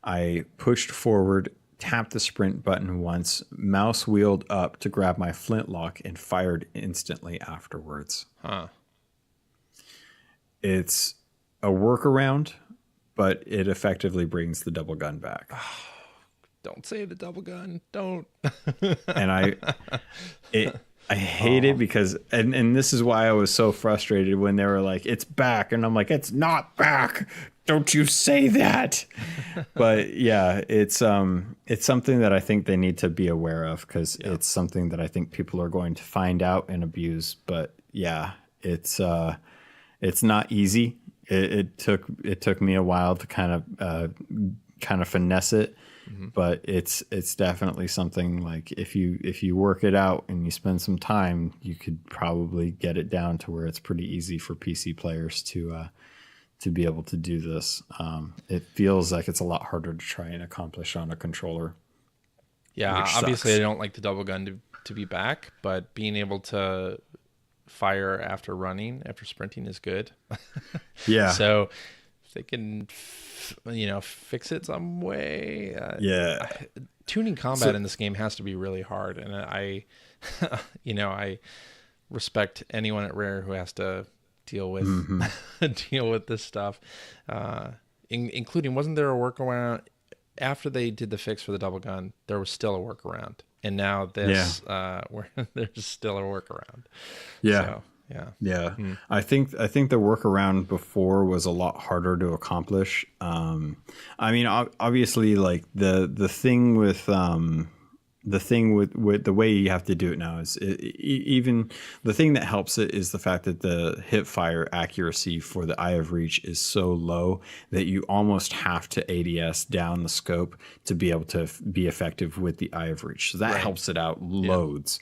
I pushed forward, tapped the sprint button once, mouse wheeled up to grab my flintlock, and fired instantly afterwards. Huh. It's a workaround, but it effectively brings the double gun back. Don't say the double gun. Don't. And I hate it because, and this is why I was so frustrated when they were like, "It's back," and I'm like, "It's not back. Don't you say that." But yeah, it's something that I think they need to be aware of, because it's something that I think people are going to find out and abuse. But yeah, it's not easy. It took me a while to kind of finesse it. But it's definitely something like if you work it out and you spend some time, you could probably get it down to where it's pretty easy for PC players to be able to do this. It feels like it's a lot harder to try and accomplish on a controller. Yeah, obviously I don't like the double gun to be back, but being able to fire after sprinting is good. Yeah. So if they can fix it some way. Tuning combat in this game has to be really hard, and I respect anyone at Rare who has to deal with deal with this stuff, including, wasn't there a workaround after they did the fix for the double gun? There was still a workaround, and now this where there's still a workaround. So, yeah. I think the workaround before was a lot harder to accomplish. I mean, obviously, like the thing with the way you have to do it now is even the thing that helps it is the fact that the hip fire accuracy for the eye of reach is so low that you almost have to ADS down the scope to be able to be effective with the eye of reach. So that helps it out loads.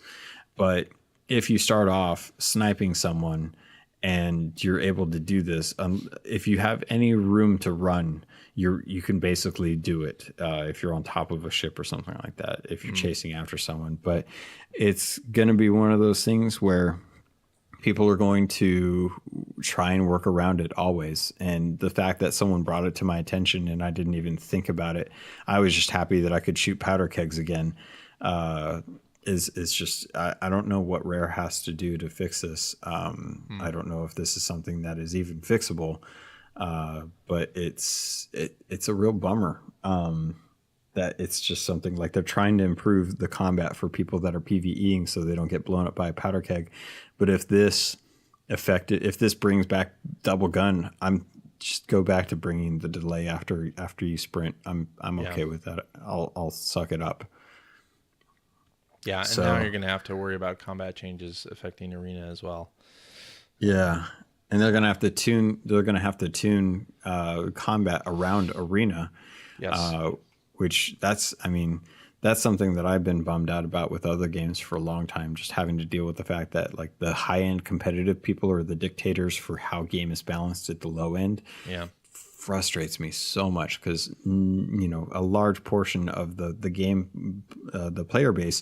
But if you start off sniping someone and you're able to do this, if you have any room to run, you can basically do it if you're on top of a ship or something like that, if you're chasing after someone. But it's going to be one of those things where people are going to try and work around it always. And the fact that someone brought it to my attention and I didn't even think about it, I was just happy that I could shoot powder kegs again. Is just I don't know what Rare has to do to fix this. I don't know if this is something that is even fixable, but it's a real bummer that it's just something like they're trying to improve the combat for people that are PvEing so they don't get blown up by a powder keg. But if this brings back double gun, I'm just go back to bringing the delay after you sprint. I'm okay with that. I'll suck it up. Yeah, and now you're going to have to worry about combat changes affecting Arena as well. Yeah, and they're going to have to tune. They're going to have to tune combat around Arena. Yes. Which that's something that I've been bummed out about with other games for a long time. Just having to deal with the fact that like the high end competitive people are the dictators for how game is balanced at the low end. Yeah. Frustrates me so much because a large portion of the game, the player base,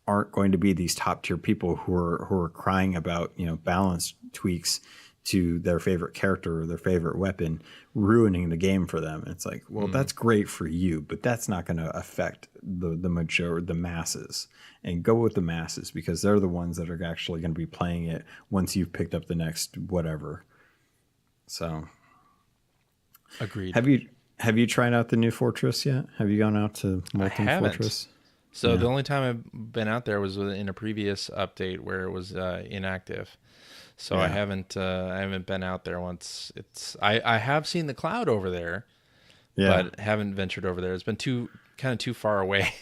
aren't going to be these top tier people who are crying about balance tweaks to their favorite character or their favorite weapon ruining the game for them. It's like, well, that's great for you, but that's not going to affect the masses. And go with the masses because they're the ones that are actually going to be playing it once you've picked up the next whatever. So. Agreed. Have you tried out the new Fortress yet? Have you gone out to Molten Fortress? So the only time I've been out there was in a previous update where it was inactive. So I haven't been out there once. I have seen the cloud over there, but haven't ventured over there. It's been too far away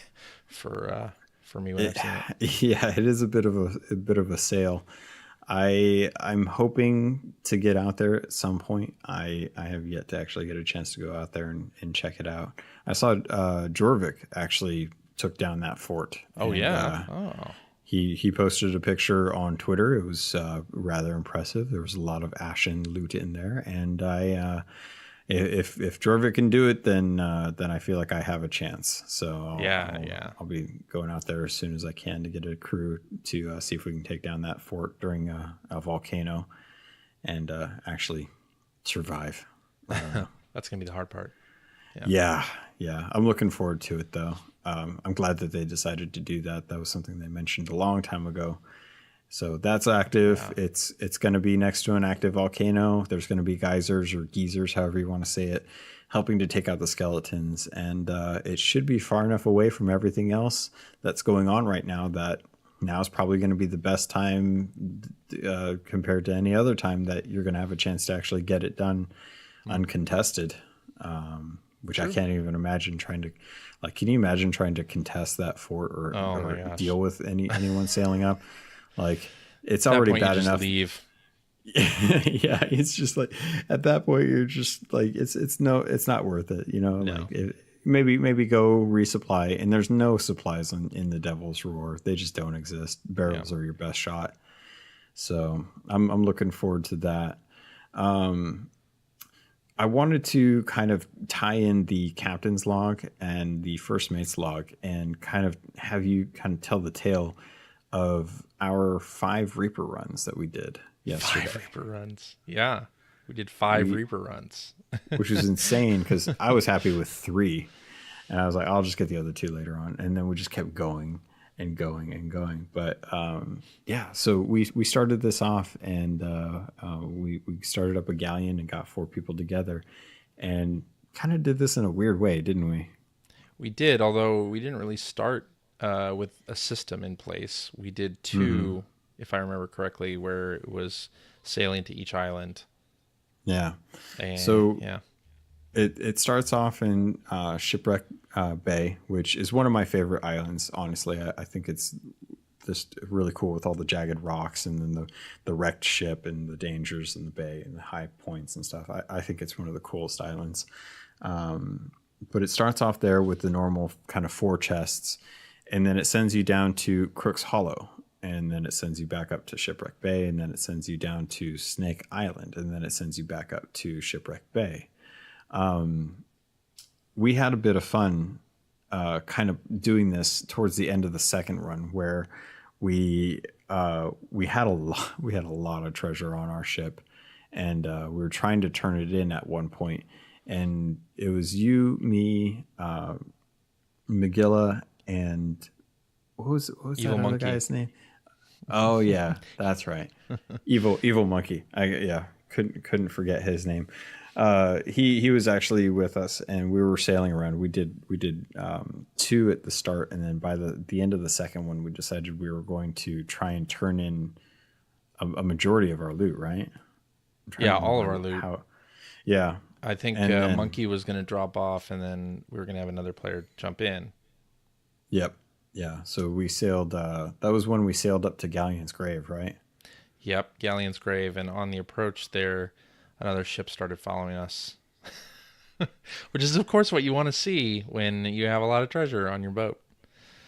for me when I've seen it. Yeah, it is a bit of a sail. I'm hoping to get out there at some point. I have yet to actually get a chance to go out there and check it out. I saw Jorvik actually took down that fort. Oh, and, yeah. He posted a picture on Twitter. It was rather impressive. There was a lot of ashen loot in there, and if Jorvik can do it, then I feel like I have a chance. So I'll be going out there as soon as I can to get a crew to see if we can take down that fort during a volcano and actually survive. That's gonna be the hard part. Yeah. I'm looking forward to it, though. I'm glad that they decided to do that. That was something they mentioned a long time ago. So that's active. Yeah. It's going to be next to an active volcano. There's going to be geysers or geysers, however you want to say it, helping to take out the skeletons. And it should be far enough away from everything else that's going on right now that now is probably going to be the best time compared to any other time that you're going to have a chance to actually get it done uncontested. Which I can't even imagine trying to, can you imagine trying to contest that fort or deal with anyone sailing up? It's already bad enough. Leave. Yeah, it's just at that point you're just it's not worth it. No. Maybe go resupply, and there's no supplies in the Devil's Roar. They just don't exist. Barrels are your best shot. So I'm looking forward to that. I wanted to kind of tie in the captain's log and the first mate's log and kind of have you kind of tell the tale of our 5 Reaper runs that we did yesterday. 5 Reaper runs. Yeah. We did 5 Reaper runs. Which was insane because I was happy with 3. And I was like, I'll just get the other 2 later on. And then we just kept going and going and going. But so we started this off and we started up a galleon and got 4 people together and kind of did this in a weird way, didn't we? We did, although we didn't really start with a system in place. We did 2, if I remember correctly, where it was sailing to each island. Yeah. And, so it starts off in Shipwreck Bay, which is one of my favorite islands. Honestly, I think it's just really cool with all the jagged rocks and then the wrecked ship and the dangers in the bay and the high points and stuff. I think it's one of the coolest islands. But it starts off there with the normal kind of 4 chests, and then it sends you down to Crook's Hollow, and then it sends you back up to Shipwreck Bay, and then it sends you down to Snake Island, and then it sends you back up to Shipwreck Bay. We had a bit of fun kind of doing this towards the end of the second run, where we had a lot of treasure on our ship, and we were trying to turn it in at one point, and it was you, me, McGilla, and what was Evil that Monkey. other guy's name? Oh yeah, that's right, Evil Monkey. Couldn't forget his name. He was actually with us, and we were sailing around. We did 2 at the start, and then by the end of the second one, we decided we were going to try and turn in a majority of our loot, right? Yeah, all of our loot. Yeah, I think Monkey was going to drop off, and then we were going to have another player jump in. Yep. Yeah. So we sailed. That was when we sailed up to Galleon's Grave, right? Yep, Galleon's Grave, and on the approach there, another ship started following us, which is, of course, what you want to see when you have a lot of treasure on your boat.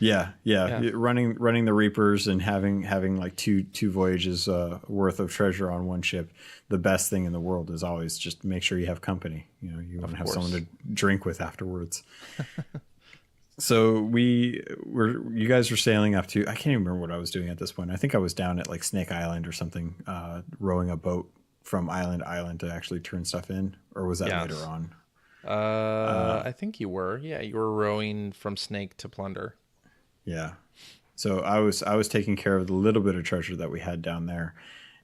Yeah. Running the Reapers and having like two voyages worth of treasure on one ship. The best thing in the world is always just make sure you have company. You want to have someone to drink with afterwards. So you guys were sailing up to, I can't even remember what I was doing at this point. I think I was down at like Snake Island or something, rowing a boat from island to island to actually turn stuff in, or was that later on? I think you were. Yeah, you were rowing from Snake to Plunder. Yeah. So I was taking care of the little bit of treasure that we had down there,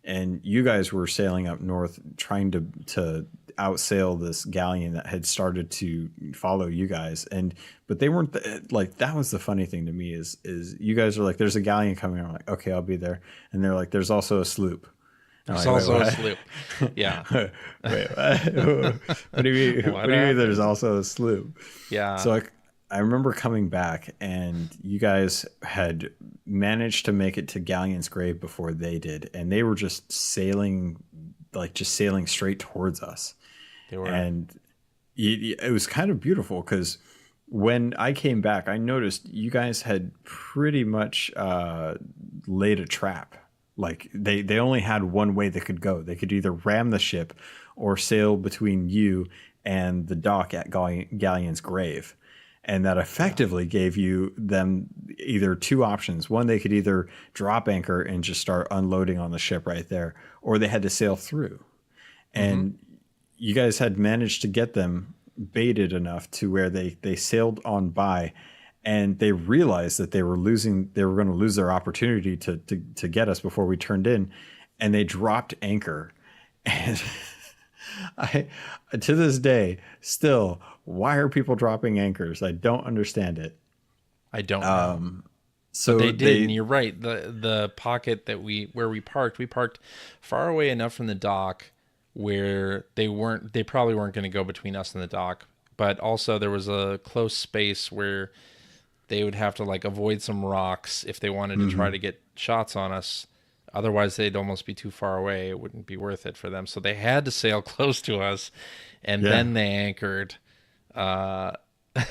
and you guys were sailing up north trying to outsail this galleon that had started to follow you guys. But they weren't like, that was the funny thing to me is you guys are like, there's a galleon coming. I'm like, okay, I'll be there. And they're like, there's also a sloop. There's also a sloop. Yeah. Wait, what do you mean? What do you mean there's also a sloop? Yeah. So I remember coming back, and you guys had managed to make it to Galleon's Grave before they did, and they were just sailing straight towards us. They were. And it was kind of beautiful because when I came back, I noticed you guys had pretty much laid a trap. Like they only had one way they could go. They could either ram the ship or sail between you and the dock at Galleon's Grave. And that effectively gave them either two options. One, they could either drop anchor and just start unloading on the ship right there, or they had to sail through. And you guys had managed to get them baited enough to where they sailed on by, and they realized that they were going to lose their opportunity to get us before we turned in, and they dropped anchor. And I, to this day, still, why are people dropping anchors? I don't understand it. I don't know. So but they did, and you're right. The pocket where we parked far away enough from the dock where they probably weren't going to go between us and the dock, but also there was a close space where they would have to like avoid some rocks if they wanted to try to get shots on us. Otherwise, they'd almost be too far away. It wouldn't be worth it for them. So they had to sail close to us, and then they anchored,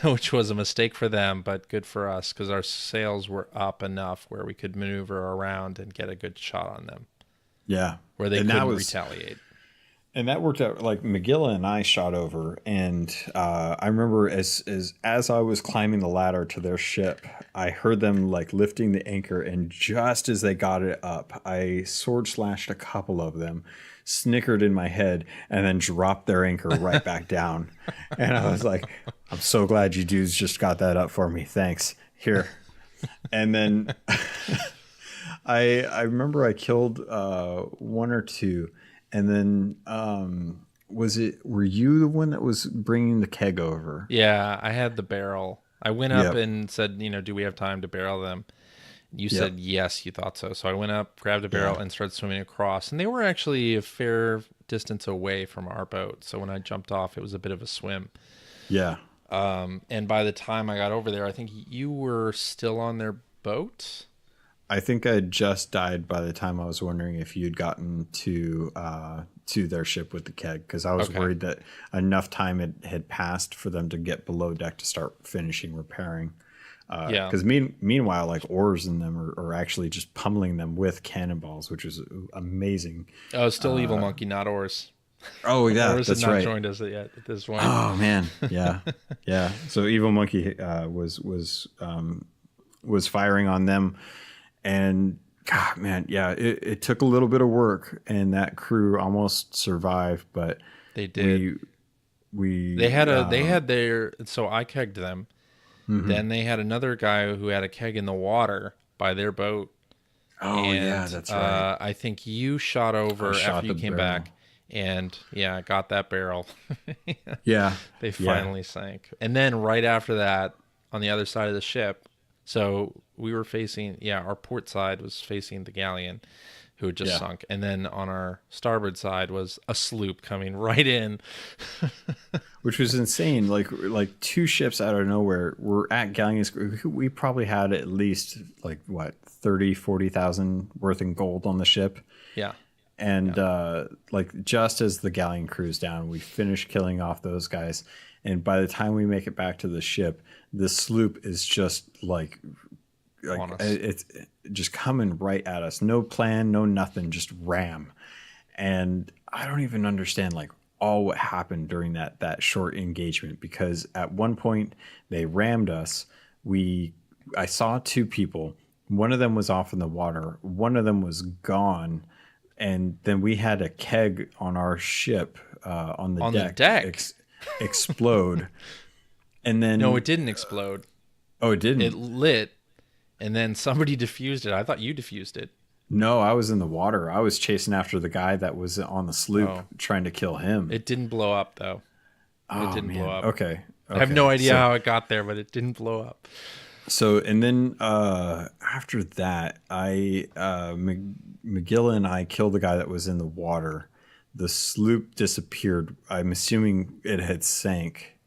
which was a mistake for them, but good for us because our sails were up enough where we could maneuver around and get a good shot on them. Yeah. Where they couldn't retaliate. And that worked out. Like McGilla and I shot over, and I remember as I was climbing the ladder to their ship, I heard them like lifting the anchor, and just as they got it up, I sword slashed a couple of them, snickered in my head, and then dropped their anchor right back down. And I was like, I'm so glad you dudes just got that up for me. Thanks. Here. And then I remember I killed one or two. And then were you the one that was bringing the keg over? Yeah, I had the barrel. I went up and said, do we have time to barrel them? You said yes, you thought so. So I went up, grabbed a barrel, and started swimming across. And they were actually a fair distance away from our boat. So when I jumped off, it was a bit of a swim. Yeah. And by the time I got over there, I think you were still on their boat. I think I just died by the time I was wondering if you'd gotten to their ship with the keg, because I was worried that enough time had passed for them to get below deck to start finishing repairing. Because meanwhile, like oars in them are actually just pummeling them with cannonballs, which is amazing. Oh, still Evil Monkey, not oars. Oh yeah, oars that's have not right. joined us yet at this point. Oh man, yeah, yeah. So Evil Monkey was firing on them. And God, man, yeah, it took a little bit of work, and that crew almost survived, but they did. They had their, so I kegged them. Then they had another guy who had a keg in the water by their boat. Oh, and, yeah, that's right. I think you shot over after you came back, and got that barrel. Yeah, they finally sank. And then right after that, on the other side of the ship. So we were facing, our port side was facing the galleon who had just sunk. And then on our starboard side was a sloop coming right in. Which was insane. Like two ships out of nowhere were at Galleon's. We probably had at least 40,000 worth in gold on the ship. Yeah. And just as the galleon cruised down, we finished killing off those guys. And by the time we make it back to the ship, the sloop is just like it's just coming right at us. No plan, no nothing, just ram. And I don't even understand all what happened during that short engagement, because at one point they rammed us. I saw two people. One of them was off in the water. One of them was gone. And then we had a keg on our ship on the deck. Explode. And then no, it didn't explode. Oh, it didn't. It lit, and then somebody diffused it. I thought you diffused it. No, I was in the water. I was chasing after the guy that was on the sloop, trying to kill him. It didn't blow up though. Oh, It didn't blow man. up. Okay. I have no idea how it got there, but it didn't blow up. So, and then after that, McGilla and I killed the guy that was in the water. The sloop disappeared. I'm assuming it had sank.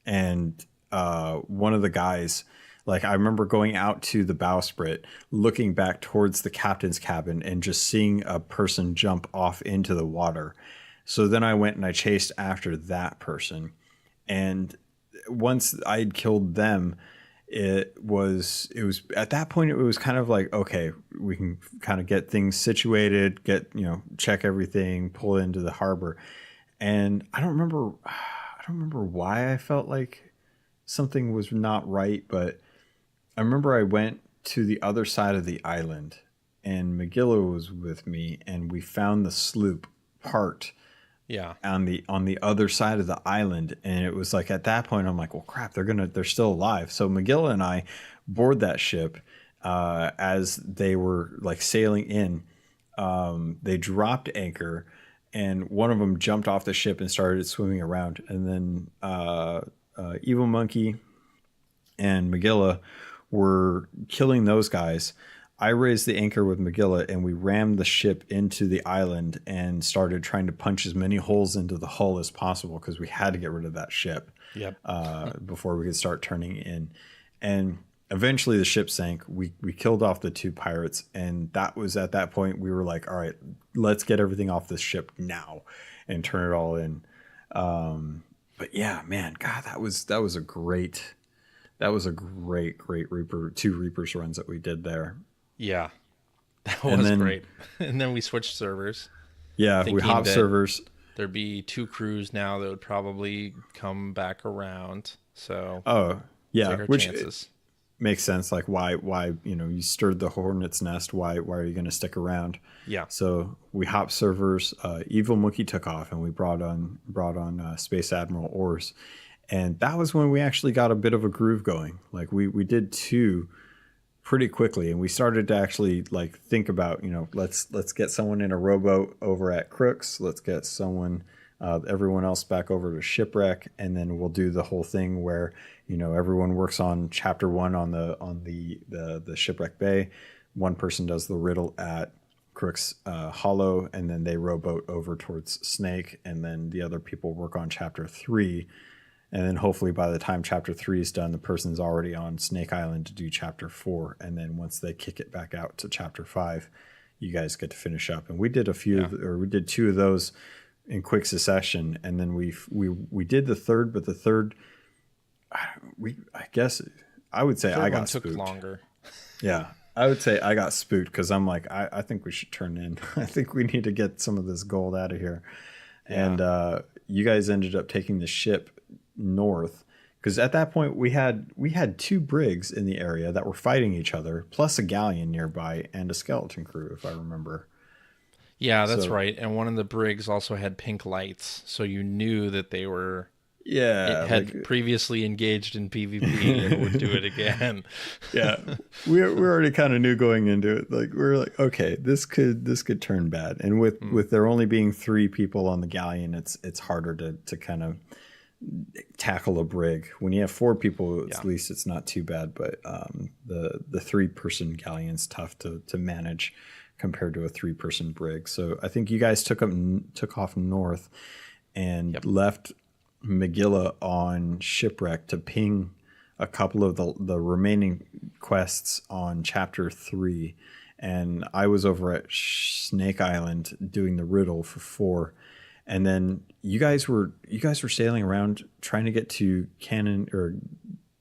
And one of the guys, like, I remember going out to the bowsprit, looking back towards the captain's cabin and just seeing a person jump off into the water. So then I went and I chased after that person. And once I'd killed them, it was at that point it was kind of like, okay, we can kind of get things situated, check everything, pull into the harbor. And I don't remember why I felt like something was not right, but I remember I went to the other side of the island and McGilla was with me and we found the sloop parked on the other side of the island. And it was like, at that point I'm like, well, crap, they're still alive. So McGilla and I board that ship as they were like sailing in. They dropped anchor and one of them jumped off the ship and started swimming around. And then Evil Monkey and McGilla were killing those guys. I raised the anchor with McGilla and we rammed the ship into the island and started trying to punch as many holes into the hull as possible because we had to get rid of that ship before we could start turning in. And eventually the ship sank. We killed off the two pirates, and that was at that point we were like, all right, let's get everything off this ship now and turn it all in. But yeah, man, God, that was a great Reaper, 2 Reapers runs that we did there. Yeah, that was great. And then we switched servers. Yeah, we hopped servers. There'd be 2 crews now that would probably come back around. So which makes sense. Like why you stirred the hornet's nest. Why are you going to stick around? Yeah. So we hopped servers. Evil Monkey took off, and we brought on Space Admiral Ors, and that was when we actually got a bit of a groove going. Like we did 2 pretty quickly, and we started to actually like think about, let's get someone in a rowboat over at Crooks, let's get everyone else back over to Shipwreck, and then we'll do the whole thing where everyone works on chapter 1 on the Shipwreck Bay. One person does the riddle at Crooks Hollow, and then they rowboat over towards Snake, and then the other people work on chapter 3. And then hopefully by the time chapter 3 is done, the person's already on Snake Island to do chapter 4. And then once they kick it back out to chapter 5, you guys get to finish up. And we did we did 2 of those in quick succession. And then we did the third, but the third, I guess I would say I got spooked. Took longer. Yeah, I would say I got spooked because I'm like, I think we should turn in. I think we need to get some of this gold out of here. Yeah. And you guys ended up taking the ship north, because at that point we had 2 brigs in the area that were fighting each other, plus a galleon nearby and a skeleton crew, if I remember. Yeah, that's right. And one of the brigs also had pink lights, so you knew that they were had previously engaged in PvP and would do it again. Yeah, we already kind of knew going into it. Like we were like, okay, this could turn bad. And with there only being 3 people on the galleon, it's harder to kind of tackle a brig. When you have 4 people, at least it's not too bad. But the 3-person galleon's tough to manage compared to a 3-person brig. So I think you guys took off north and left McGilla on Shipwreck to ping a couple of the remaining quests on chapter 3, and I was over at Snake Island doing the riddle for 4. And then you guys were sailing around trying to get to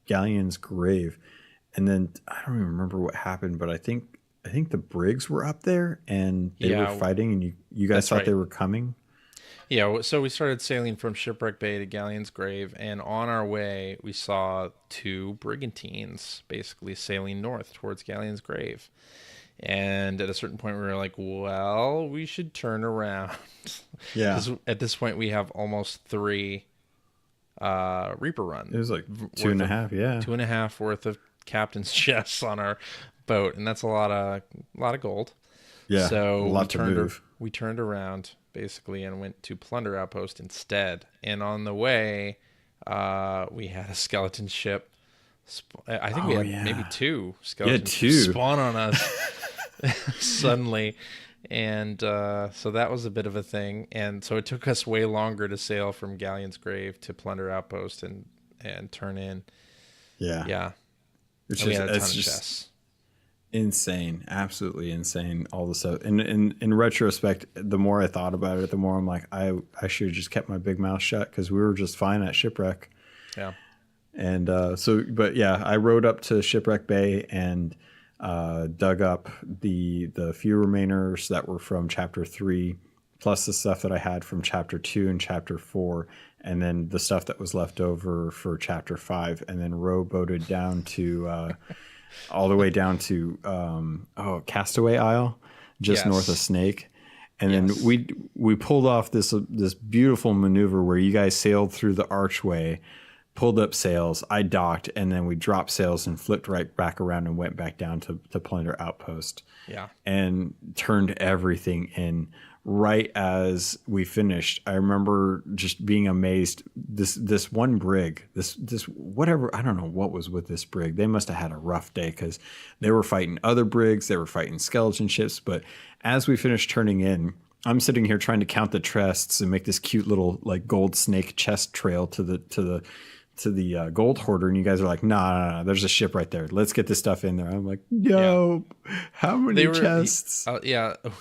Galleon's grave, and then I don't even remember what happened, but I think the brigs were up there and they were fighting, and you guys thought they were coming. Yeah, so we started sailing from Shipwreck Bay to Galleon's Grave, and on our way, we saw 2 brigantines basically sailing north towards Galleon's Grave. And at a certain point, we were like, well, we should turn around. Yeah. At this point, we have almost 3 Reaper runs. It was like 2.5, 2.5 worth of captain's chests on our boat, and that's a lot of gold. Yeah, So a lot to move. we turned around basically and went to Plunder Outpost instead. And on the way, we had a skeleton ship. I think we had maybe 2 skeleton ships spawn on us suddenly. And so that was a bit of a thing. And so it took us way longer to sail from Galleon's Grave to Plunder Outpost and turn in. Yeah. Yeah. We had a ton of chests. Insane, absolutely insane. All the stuff, and in retrospect, the more I thought about it, the more I'm like, I should have just kept my big mouth shut because we were just fine at Shipwreck. Yeah. And but yeah, I rode up to Shipwreck Bay and dug up the few remainers that were from Chapter 3, plus the stuff that I had from Chapter 2 and Chapter 4, and then the stuff that was left over for Chapter 5, and then rowboated down to. All the way down to Castaway Isle, just north of Snake, and then we pulled off this beautiful maneuver where you guys sailed through the archway, pulled up sails, I docked, and then we dropped sails and flipped right back around and went back down to Plunder Outpost. Yeah, and turned everything in. Right as we finished, I remember just being amazed. This one brig, this whatever, I don't know what was with this brig. They must have had a rough day because they were fighting other brigs, they were fighting skeleton ships. But as we finished turning in, I'm sitting here trying to count the chests and make this cute little like gold snake chest trail to the gold hoarder, and you guys are like, nah, there's a ship right there. Let's get this stuff in there. I'm like, yo, how many chests?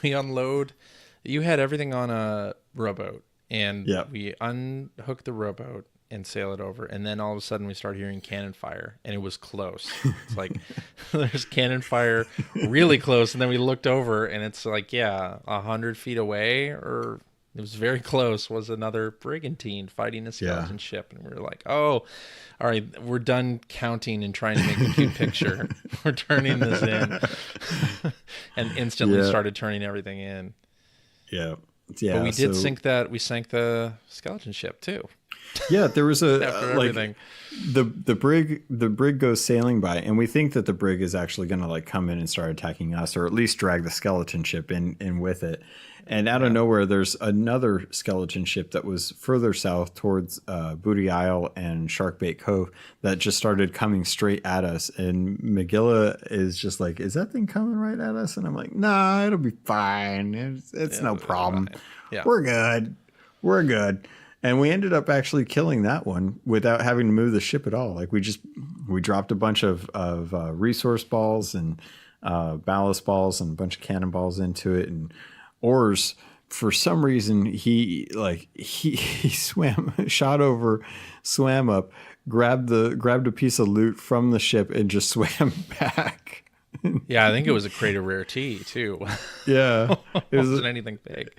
We unload. You had everything on a rowboat, and we unhook the rowboat and sail it over, and then all of a sudden we start hearing cannon fire, and it was close. It's like there's cannon fire really close, and then we looked over, and it's like 100 feet away, or it was very close, was another brigantine fighting a skeleton ship, and we were like, oh, all right, we're done counting and trying to make a cute picture. We're turning this in, and instantly started turning everything in. Yeah. But we did sink that. We sank the skeleton ship too. Yeah, there was a after everything. The brig goes sailing by, and we think that the brig is actually going to like come in and start attacking us, or at least drag the skeleton ship in with it. And out of nowhere, there's another skeleton ship that was further south towards Booty Isle and Sharkbait Cove that just started coming straight at us. And Magilla is just like, is that thing coming right at us? And I'm like, nah, it'll be fine. It's no problem. Yeah. We're good. And we ended up actually killing that one without having to move the ship at all. Like we dropped a bunch of resource balls and ballast balls and a bunch of cannonballs into it, and oars. For some reason, he shot over, swam up, grabbed a piece of loot from the ship, and just swam back. Yeah, I think it was a crate of rare tea too. Yeah, it wasn't anything big.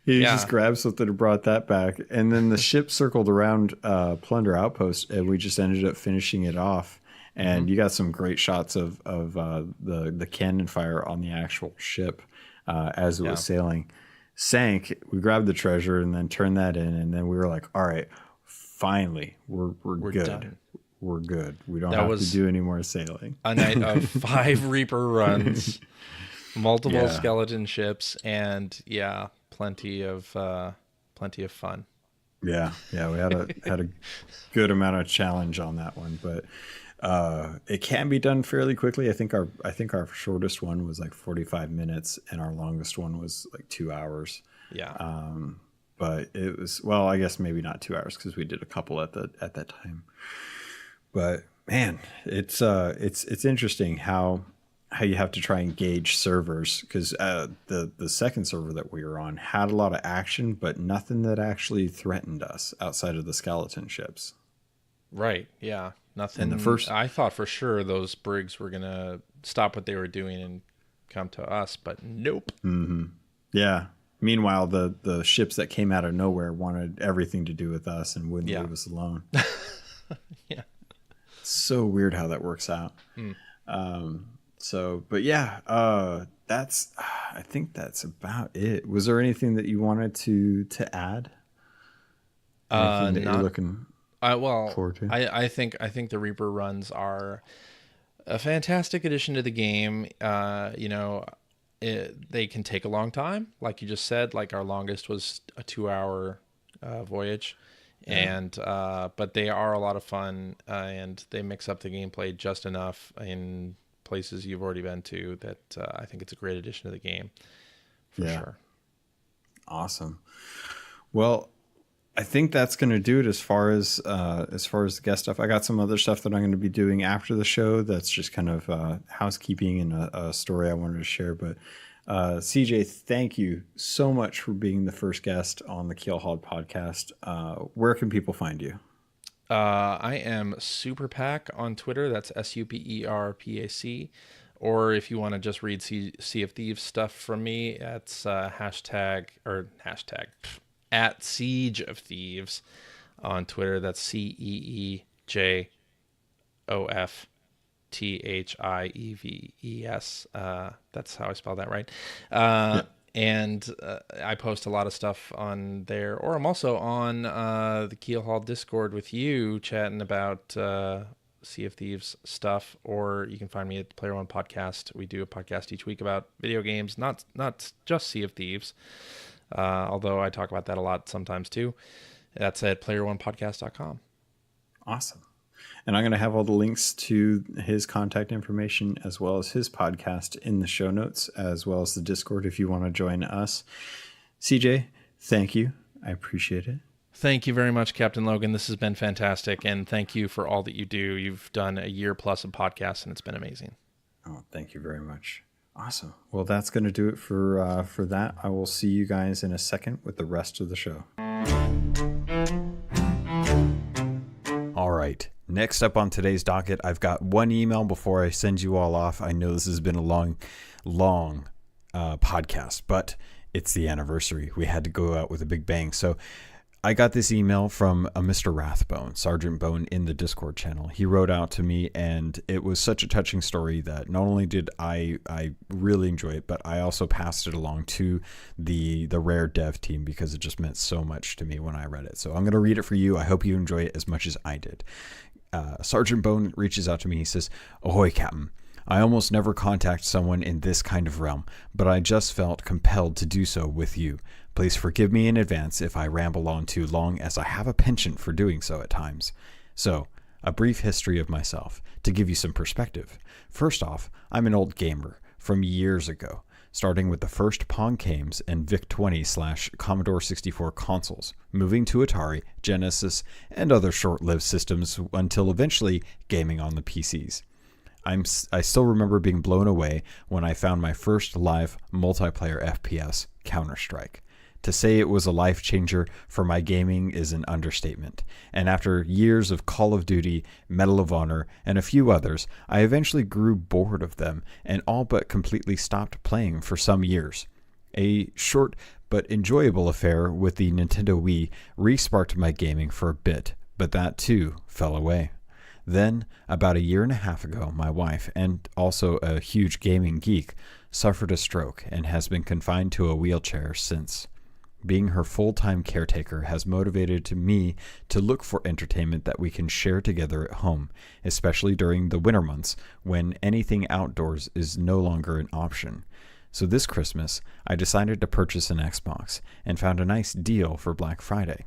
He just grabbed something and brought that back, and then the ship circled around Plunder Outpost, and we just ended up finishing it off. And you got some great shots of the cannon fire on the actual ship. As it was sailing, sank. We grabbed the treasure and then turned that in, and then we were like, "All right, finally, we're good. Done. We're good. We don't have to do any more sailing." A night of 5 Reaper runs, multiple skeleton ships, and plenty of fun. Yeah, we had a good amount of challenge on that one, but. It can be done fairly quickly. I think our shortest one was like 45 minutes, and our longest one was like 2 hours. Yeah. But it was, well, I guess maybe not 2 hours because we did a couple at that time. But man, it's interesting how you have to try and gauge servers, because the second server that we were on had a lot of action, but nothing that actually threatened us outside of the skeleton ships. Right. Yeah. Nothing. And I thought for sure those brigs were gonna stop what they were doing and come to us, but nope. Mm-hmm. Yeah. Meanwhile, the ships that came out of nowhere wanted everything to do with us and wouldn't leave us alone. Yeah. It's so weird how that works out. I think that's about it. Was there anything that you wanted to add? Anything that you're looking forward to? I think the Reaper runs are a fantastic addition to the game. they can take a long time. Like you just said, like our longest was a 2-hour voyage. And but they are a lot of fun, and they mix up the gameplay just enough in places you've already been to that I think it's a great addition to the game for sure. Awesome. Well, I think that's going to do it as far as the guest stuff. I got some other stuff that I'm going to be doing after the show. That's just kind of housekeeping and a story I wanted to share. But CJ, thank you so much for being the first guest on the Keelhauled podcast. Where can people find you? I am Superpac on Twitter. That's SUPERPAC. Or if you want to just read Sea of Thieves stuff from me, it's hashtag at Siege of Thieves on Twitter. That's CEEJOFTHIEVES. That's how I spell that right. And I post a lot of stuff on there, or I'm also on the Keelhauled Discord with you chatting about Sea of Thieves stuff, or you can find me at the Player One Podcast. We do a podcast each week about video games, not just Sea of Thieves, although I talk about that a lot sometimes too. That's at playeronepodcast.com. Awesome. And I'm going to have all the links to his contact information as well as his podcast in the show notes, as well as the Discord if you want to join us. CJ, thank you. I appreciate it. Thank you very much, Captain Logun. This has been fantastic, and thank you for all that you do. You've done a year plus of podcasts, and it's been amazing. Oh, thank you very much. Awesome. Well, that's going to do it for that. I will see you guys in a second with the rest of the show. All right. Next up on today's docket, I've got one email before I send you all off. I know this has been a long podcast, but it's the anniversary. We had to go out with a big bang. So I got this email from a Mr. Rathbone, Sergeant Bone, in the Discord channel. He wrote out to me, and it was such a touching story that not only did I really enjoy it, but I also passed it along to the Rare dev team because it just meant so much to me when I read it. So I'm going to read it for you. I hope you enjoy it as much as I did. Sergeant Bone reaches out to me. He says, "Ahoy, Captain. I almost never contact someone in this kind of realm, but I just felt compelled to do so with you. Please forgive me in advance if I ramble on too long, as I have a penchant for doing so at times. So, a brief history of myself, to give you some perspective. First off, I'm an old gamer from years ago, starting with the first Pong games and VIC-20/Commodore 64 consoles, moving to Atari, Genesis, and other short-lived systems until eventually gaming on the PCs. I still remember being blown away when I found my first live multiplayer FPS, Counter-Strike. To say it was a life changer for my gaming is an understatement. And after years of Call of Duty, Medal of Honor, and a few others, I eventually grew bored of them and all but completely stopped playing for some years. A short but enjoyable affair with the Nintendo Wii re-sparked my gaming for a bit, but that too fell away. Then, about a year and a half ago, my wife, and also a huge gaming geek, suffered a stroke and has been confined to a wheelchair since. Being her full-time caretaker has motivated me to look for entertainment that we can share together at home, especially during the winter months when anything outdoors is no longer an option. So this Christmas, I decided to purchase an Xbox and found a nice deal for Black Friday.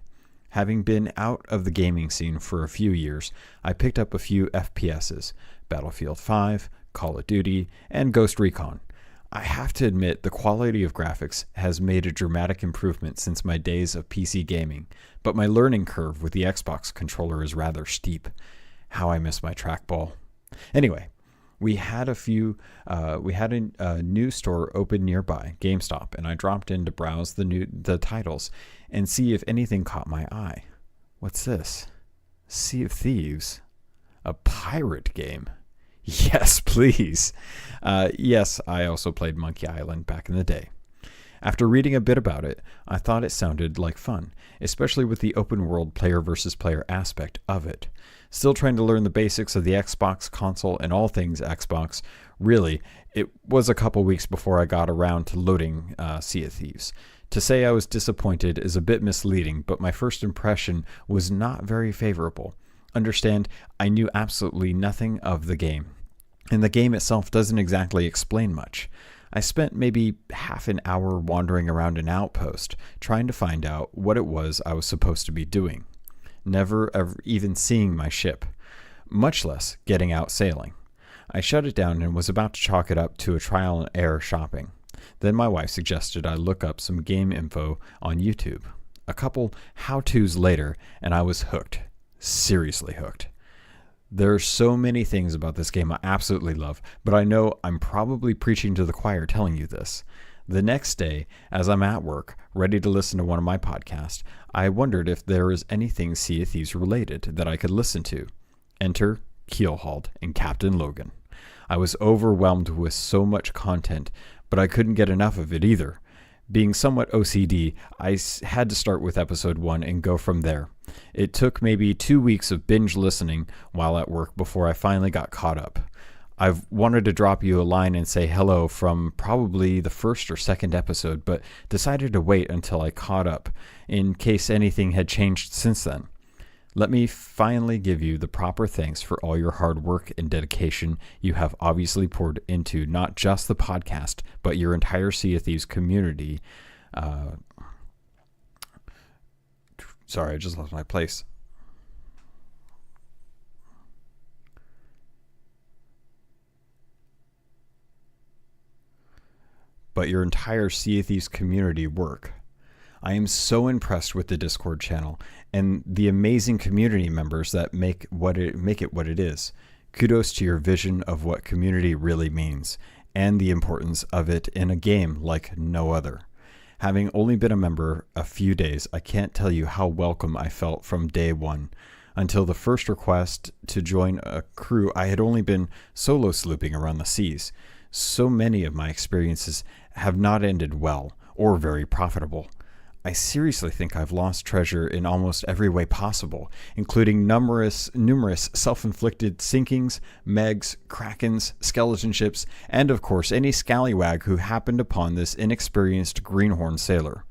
Having been out of the gaming scene for a few years, I picked up a few FPSs, Battlefield 5, Call of Duty, and Ghost Recon. I have to admit the quality of graphics has made a dramatic improvement since my days of PC gaming, but my learning curve with the Xbox controller is rather steep. How I miss my trackball. Anyway, we had a new store open nearby, GameStop, and I dropped in to browse the titles and see if anything caught my eye. What's this? Sea of Thieves? A pirate game? Yes, please. Yes, I also played Monkey Island back in the day. After reading a bit about it, I thought it sounded like fun, especially with the open world player versus player aspect of it. Still trying to learn the basics of the Xbox console and all things Xbox. Really, it was a couple weeks before I got around to loading Sea of Thieves. To say I was disappointed is a bit misleading, but my first impression was not very favorable. Understand, I knew absolutely nothing of the game, and the game itself doesn't exactly explain much. I spent maybe half an hour wandering around an outpost, trying to find out what it was I was supposed to be doing. Never ever even seeing my ship, much less getting out sailing. I shut it down and was about to chalk it up to a trial and error shopping. Then my wife suggested I look up some game info on YouTube. A couple how-tos later, and I was hooked. Seriously hooked. There are so many things about this game I absolutely love, but I know I'm probably preaching to the choir telling you this. The next day, as I'm at work, ready to listen to one of my podcasts, I wondered if there was anything Sea of Thieves related that I could listen to. Enter Keelhauled and CaptainLogun. I was overwhelmed with so much content, but I couldn't get enough of it either. Being somewhat OCD, I had to start with episode 1 and go from there. It took maybe 2 weeks of binge listening while at work before I finally got caught up. I've wanted to drop you a line and say hello from probably the first or second episode, but decided to wait until I caught up in case anything had changed since then. Let me finally give you the proper thanks for all your hard work and dedication you have obviously poured into not just the podcast, but your entire Sea of Thieves community. Sorry, I just lost my place. But your entire Sea of Thieves community work. I am so impressed with the Discord channel and the amazing community members that make it what it is. Kudos to your vision of what community really means and the importance of it in a game like no other. Having only been a member a few days, I can't tell you how welcome I felt from day one. Until the first request to join a crew, I had only been solo slooping around the seas. So many of my experiences have not ended well or very profitable. I seriously think I've lost treasure in almost every way possible, including numerous self-inflicted sinkings, megs, krakens, skeleton ships, and of course any scallywag who happened upon this inexperienced greenhorn sailor.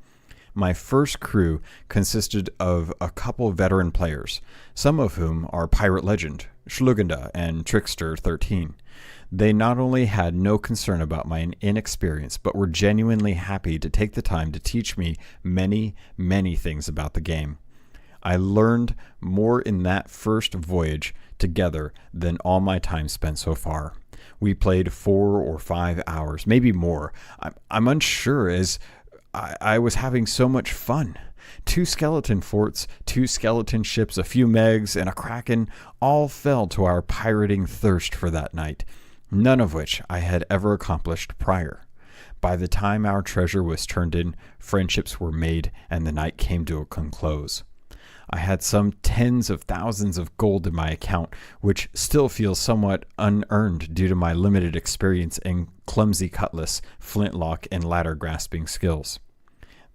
My first crew consisted of a couple veteran players, some of whom are Pirate Legend, Schlugenda, and Trickster 13. They not only had no concern about my inexperience, but were genuinely happy to take the time to teach me many, many things about the game. I learned more in that first voyage together than all my time spent so far. We played 4 or 5 hours, maybe more. I'm unsure as I was having so much fun. 2 skeleton forts, 2 skeleton ships, a few megs, and a kraken all fell to our pirating thirst for that night, none of which I had ever accomplished prior. By the time our treasure was turned in, friendships were made, and the night came to a close. I had some tens of thousands of gold in my account, which still feels somewhat unearned due to my limited experience and clumsy cutlass, flintlock, and ladder-grasping skills.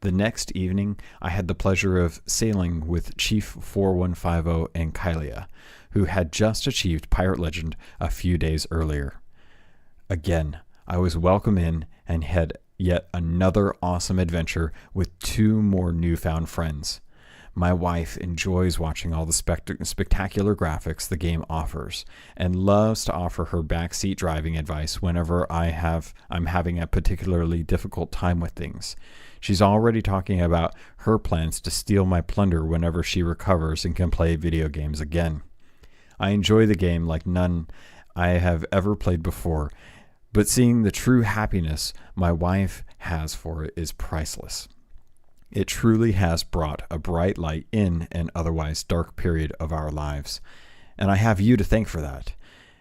The next evening, I had the pleasure of sailing with Chief 4150 and Kylia, who had just achieved Pirate Legend a few days earlier. Again, I was welcome in and had yet another awesome adventure with 2 more newfound friends. My wife enjoys watching all the spectacular graphics the game offers and loves to offer her backseat driving advice whenever I'm having a particularly difficult time with things. She's already talking about her plans to steal my plunder whenever she recovers and can play video games again. I enjoy the game like none I have ever played before, but seeing the true happiness my wife has for it is priceless. It truly has brought a bright light in an otherwise dark period of our lives, and I have you to thank for that.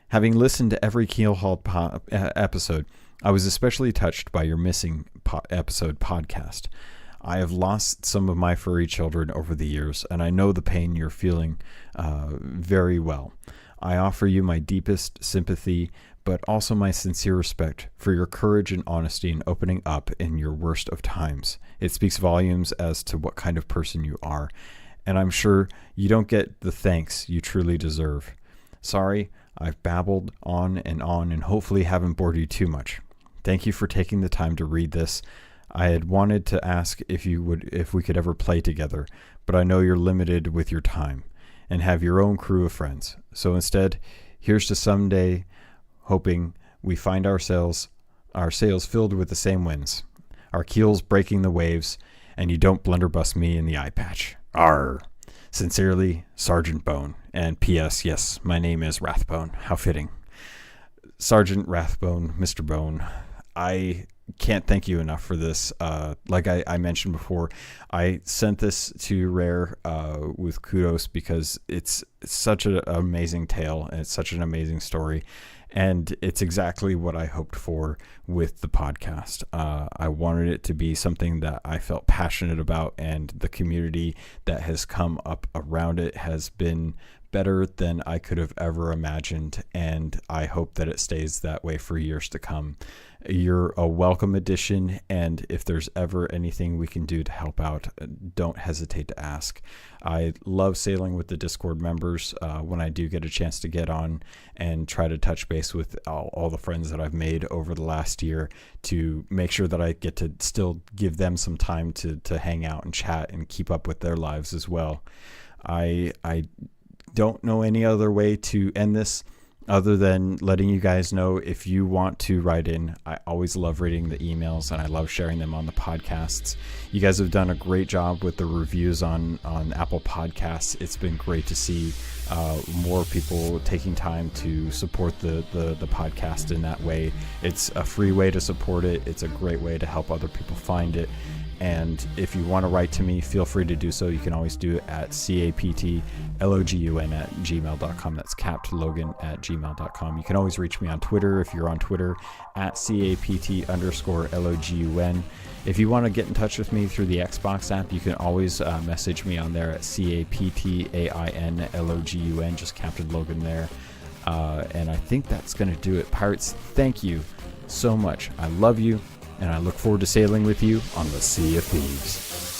Having listened to every Keelhauled episode, I was especially touched by your missing episode podcast. I have lost some of my furry children over the years, and I know the pain you're feeling very well. I offer you my deepest sympathy, but also my sincere respect for your courage and honesty in opening up in your worst of times. It speaks volumes as to what kind of person you are, and I'm sure you don't get the thanks you truly deserve. Sorry, I've babbled on and hopefully haven't bored you too much. Thank you for taking the time to read this. I had wanted to ask if we could ever play together, but I know you're limited with your time and have your own crew of friends. So instead, here's to someday hoping we find ourselves our sails filled with the same winds, our keels breaking the waves, and you don't blunderbuss me in the eye patch. Arr! Sincerely, Sergeant Bone. And P.S. Yes, my name is Rathbone. How fitting. Sergeant Rathbone, Mr. Bone, I can't thank you enough for this. Like I mentioned before, I sent this to Rare with kudos because it's such an amazing tale and it's such an amazing story. And it's exactly what I hoped for with the podcast. I wanted it to be something that I felt passionate about, and the community that has come up around it has been better than I could have ever imagined. And I hope that it stays that way for years to come. You're a welcome addition, and if there's ever anything we can do to help out, don't hesitate to ask. I love sailing with the Discord members when I do get a chance to get on and try to touch base with all the friends that I've made over the last year to make sure that I get to still give them some time to hang out and chat and keep up with their lives as well. I don't know any other way to end this other than letting you guys know if you want to write in. I always love reading the emails and I love sharing them on the podcasts. You guys have done a great job with the reviews on Apple Podcasts. It's been great to see more people taking time to support the podcast in that way. It's a free way to support it. It's a great way to help other people find it. And if you want to write to me, feel free to do so. You can always do it at CaptainLogun@gmail.com. That's CaptainLogun@gmail.com. You can always reach me on Twitter if you're on Twitter at CAPT_LOGUN. If you want to get in touch with me through the Xbox app, you can always message me on there at CAPTAINLOGUN, just Captain Logan there. And I think that's going to do it. Pirates, thank you so much. I love you. And I look forward to sailing with you on the Sea of Thieves.